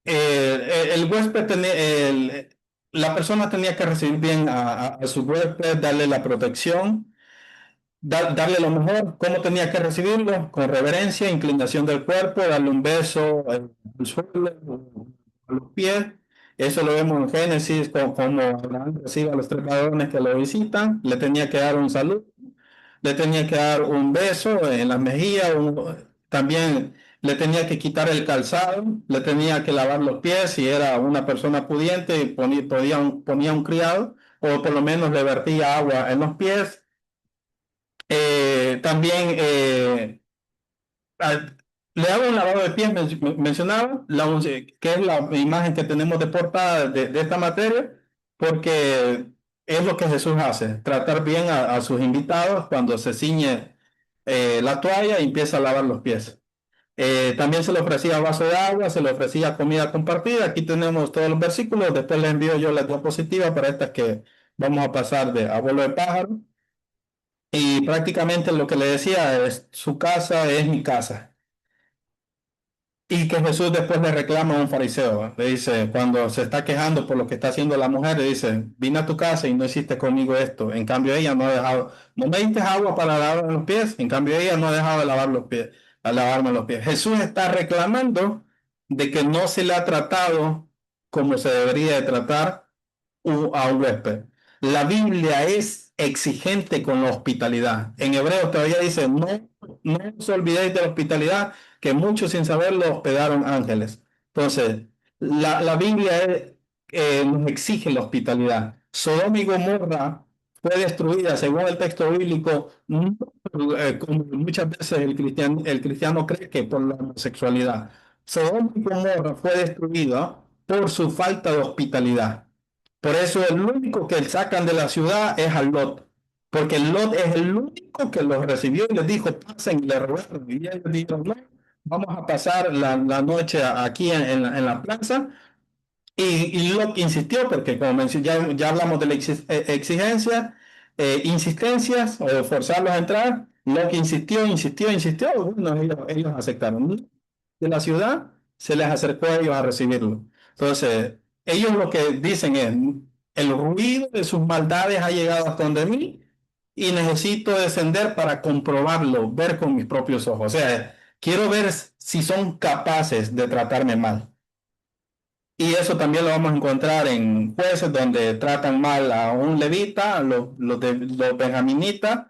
Speaker 1: el huésped la persona tenía que recibir bien a su huésped, darle la protección, darle lo mejor. ¿Cómo tenía que recibirlo? Con reverencia, inclinación del cuerpo, darle un beso al suelo, a los pies. Eso lo vemos en Génesis, como Abraham recibe a los tres varones que lo visitan. Le tenía que dar un saludo, le tenía que dar un beso en las mejillas, también le tenía que quitar el calzado, le tenía que lavar los pies si era una persona pudiente, ponía un criado, o por lo menos le vertía agua en los pies. También al- le hago un lavado de pies, mencionaba, que es la imagen que tenemos de portada de esta materia, porque es lo que Jesús hace, tratar bien a sus invitados cuando se ciñe la toalla y empieza a lavar los pies. También se le ofrecía vaso de agua, se le ofrecía comida compartida. Aquí tenemos todos los versículos, después les envío yo las diapositivas para estas que vamos a pasar de abuelo de pájaro. Y prácticamente lo que le decía es, su casa es mi casa. Y que Jesús después le reclama a un fariseo, le dice, cuando se está quejando por lo que está haciendo la mujer, le dice, vine a tu casa y no hiciste conmigo esto. En cambio ella no ha dejado, no me diste agua para lavarme los pies, en cambio ella no ha dejado de lavar los pies, a lavarme los pies. Jesús está reclamando de que no se le ha tratado como se debería de tratar a un huésped. La Biblia es exigente con la hospitalidad. En Hebreos todavía dice, no os olvidéis de la hospitalidad, que muchos sin saberlo hospedaron ángeles. Entonces, la Biblia nos exige la hospitalidad. Sodoma y Gomorra fue destruida, según el texto bíblico, no, como muchas veces el cristiano cree que por la homosexualidad. Sodoma y Gomorra fue destruida por su falta de hospitalidad. Por eso el único que sacan de la ciudad es a Lot, porque Lot es el único que los recibió y les dijo, pasen, y le rogaron. Y ellos dijeron, no, vamos a pasar la noche aquí en la plaza. Y Lot insistió, porque como ya hablamos de la exigencia, insistencias o forzarlos a entrar. Lo que insistió, bueno, ellos aceptaron. De la ciudad se les acercó a ellos a recibirlo. Entonces, ellos lo que dicen es, el ruido de sus maldades ha llegado hasta donde mí y necesito descender para comprobarlo, ver con mis propios ojos. O sea, quiero ver si son capaces de tratarme mal. Y eso también lo vamos a encontrar en jueces donde tratan mal a un levita, a los benjaminitas,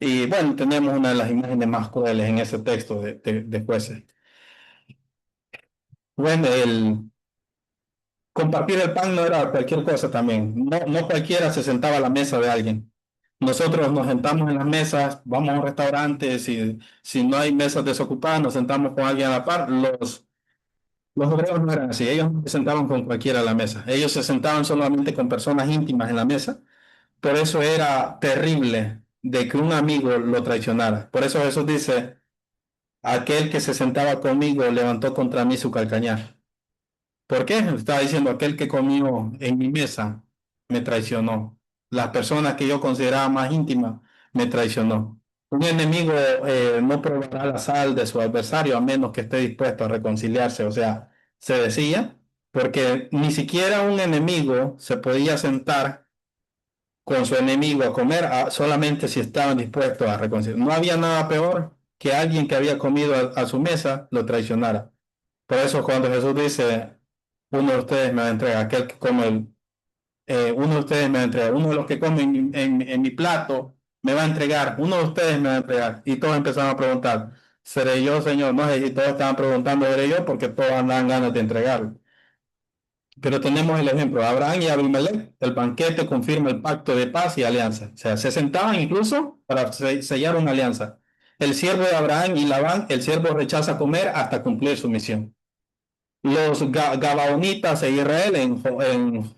Speaker 1: y bueno, tenemos una de las imágenes más crueles en ese texto de jueces. Bueno, el compartir el pan no era cualquier cosa también, no cualquiera se sentaba a la mesa de alguien. Nosotros nos sentamos en las mesas, vamos a un restaurante, si no hay mesas desocupadas, nos sentamos con alguien a la par. Los hebreos no eran así, ellos no se sentaban con cualquiera a la mesa, ellos se sentaban solamente con personas íntimas en la mesa, por eso era terrible de que un amigo lo traicionara. Por eso Jesús dice, aquel que se sentaba conmigo levantó contra mí su calcañar. ¿Por qué? Estaba diciendo, aquel que comió en mi mesa me traicionó. Las personas que yo consideraba más íntimas me traicionó. Un enemigo no probará la sal de su adversario a menos que esté dispuesto a reconciliarse. O sea, se decía, porque ni siquiera un enemigo se podía sentar con su enemigo a comer solamente si estaban dispuestos a reconciliar. No había nada peor que alguien que había comido a su mesa lo traicionara. Por eso cuando Jesús dice, uno de ustedes me va a entregar, aquel que come uno de ustedes me va a entregar, uno de los que comen en mi plato me va a entregar, uno de ustedes me va a entregar. Y todos empezaron a preguntar, ¿seré yo, Señor? No sé, y todos estaban preguntando, ¿seré yo? Porque todos andaban ganas de entregarlo. Pero tenemos el ejemplo de Abraham y Abimelech. El banquete confirma el pacto de paz y alianza. O sea, se sentaban incluso para sellar una alianza. El siervo de Abraham y Labán, el siervo rechaza comer hasta cumplir su misión. Los Gabaonitas de Israel en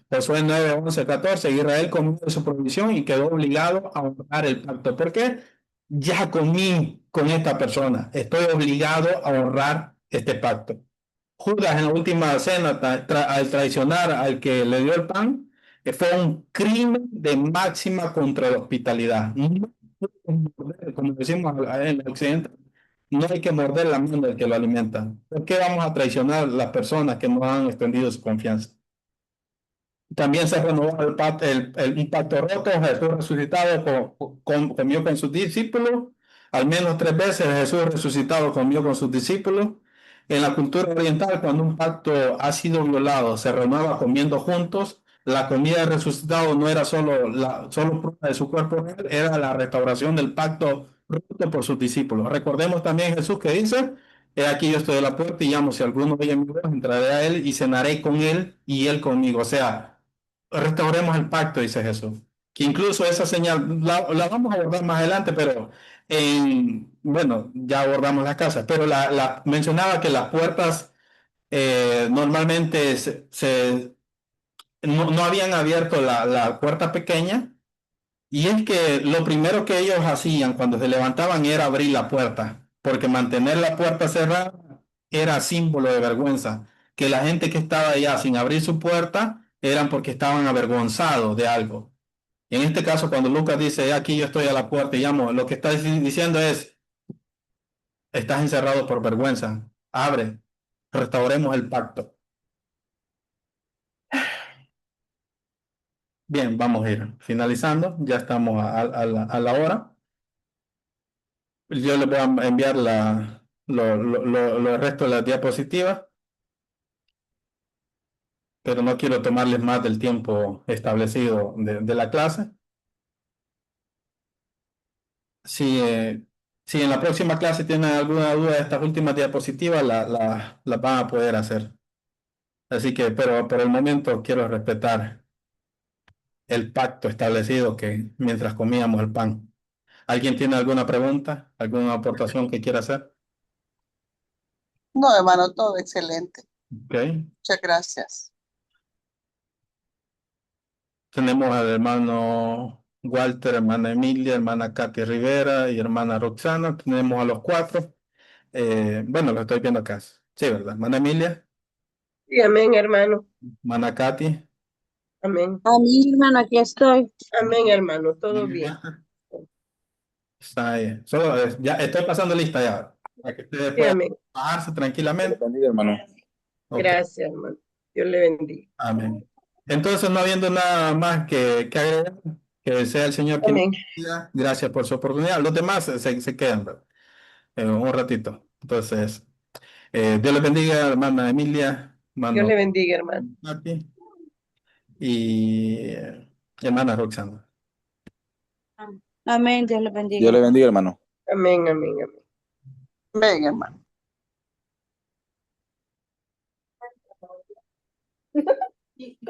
Speaker 1: Josué 9, 11, 14, Israel comió de su provisión y quedó obligado a honrar el pacto. ¿Por qué? Ya comí con esta persona, estoy obligado a honrar este pacto. Judas en la última cena, al traicionar al que le dio el pan, fue un crimen de máxima contra la hospitalidad. No, como decimos en el occidente, no hay que morder la mano del que lo alimenta. ¿Por qué vamos a traicionar a las personas que nos han extendido su confianza? También se renovó un pacto roto. Jesús resucitado comió con sus discípulos. Al menos 3 veces Jesús resucitado comió con sus discípulos. En la cultura oriental, cuando un pacto ha sido violado, se renueva comiendo juntos. La comida del resucitado no era solo prueba de su cuerpo real, era la restauración del pacto roto por sus discípulos. Recordemos también Jesús que dice, he aquí yo estoy a la puerta y llamo, si alguno oye mi voz, entraré a él y cenaré con él y él conmigo. O sea, restauremos el pacto, dice Jesús. Que incluso esa señal la vamos a abordar más adelante, pero bueno, ya abordamos las casas, pero mencionaba que las puertas normalmente no habían abierto la puerta pequeña, y es que lo primero que ellos hacían cuando se levantaban era abrir la puerta, porque mantener la puerta cerrada era símbolo de vergüenza, que la gente que estaba allá sin abrir su puerta eran porque estaban avergonzados de algo. En este caso, cuando Lucas dice, aquí yo estoy a la puerta y llamo, lo que está diciendo es, estás encerrado por vergüenza, abre, restauremos el pacto. Bien, vamos a ir finalizando, ya estamos a la hora. Yo les voy a enviar el resto de las diapositivas, pero no quiero tomarles más del tiempo establecido de la clase. Si, si en la próxima clase tienen alguna duda de estas últimas diapositivas, las van a poder hacer. Así que, pero por el momento quiero respetar el pacto establecido que mientras comíamos el pan. ¿Alguien tiene alguna pregunta, alguna aportación que quiera hacer?
Speaker 3: No, hermano, todo excelente.
Speaker 1: Ok.
Speaker 3: Muchas gracias.
Speaker 1: Tenemos al hermano Walter, hermana Emilia, hermana Katy Rivera y hermana Roxana. Tenemos a los cuatro. Bueno, lo estoy viendo acá. Sí, ¿verdad? Hermana Emilia,
Speaker 2: Sí, amén, hermano.
Speaker 1: hermana Katy,
Speaker 2: Amén.
Speaker 4: Amén, hermano, aquí estoy.
Speaker 2: Amén, hermano. Todo bien.
Speaker 1: Está ahí. Solo, ya estoy pasando lista ya. Para que ustedes
Speaker 2: Sí,
Speaker 1: puedan
Speaker 2: amén.
Speaker 1: bajarse
Speaker 5: Dios
Speaker 1: tranquilamente.
Speaker 5: le bendiga, hermano.
Speaker 1: Ok,
Speaker 2: Gracias, hermano. Dios le bendiga.
Speaker 1: amén. Entonces, no habiendo nada más que agregar, que sea el Señor quien
Speaker 2: Amén.
Speaker 1: bendiga. Gracias por su oportunidad. Los demás se quedan, ¿verdad? Un ratito. Entonces, Dios les bendiga, hermana Emilia,
Speaker 2: Dios
Speaker 1: hermano
Speaker 2: le bendiga, hermano.
Speaker 1: Mati y hermana Roxana.
Speaker 4: Amén, Dios le
Speaker 5: Dios
Speaker 4: bendiga.
Speaker 5: le bendiga, hermano.
Speaker 2: Amén, amén, amén.
Speaker 3: Ven, hermano.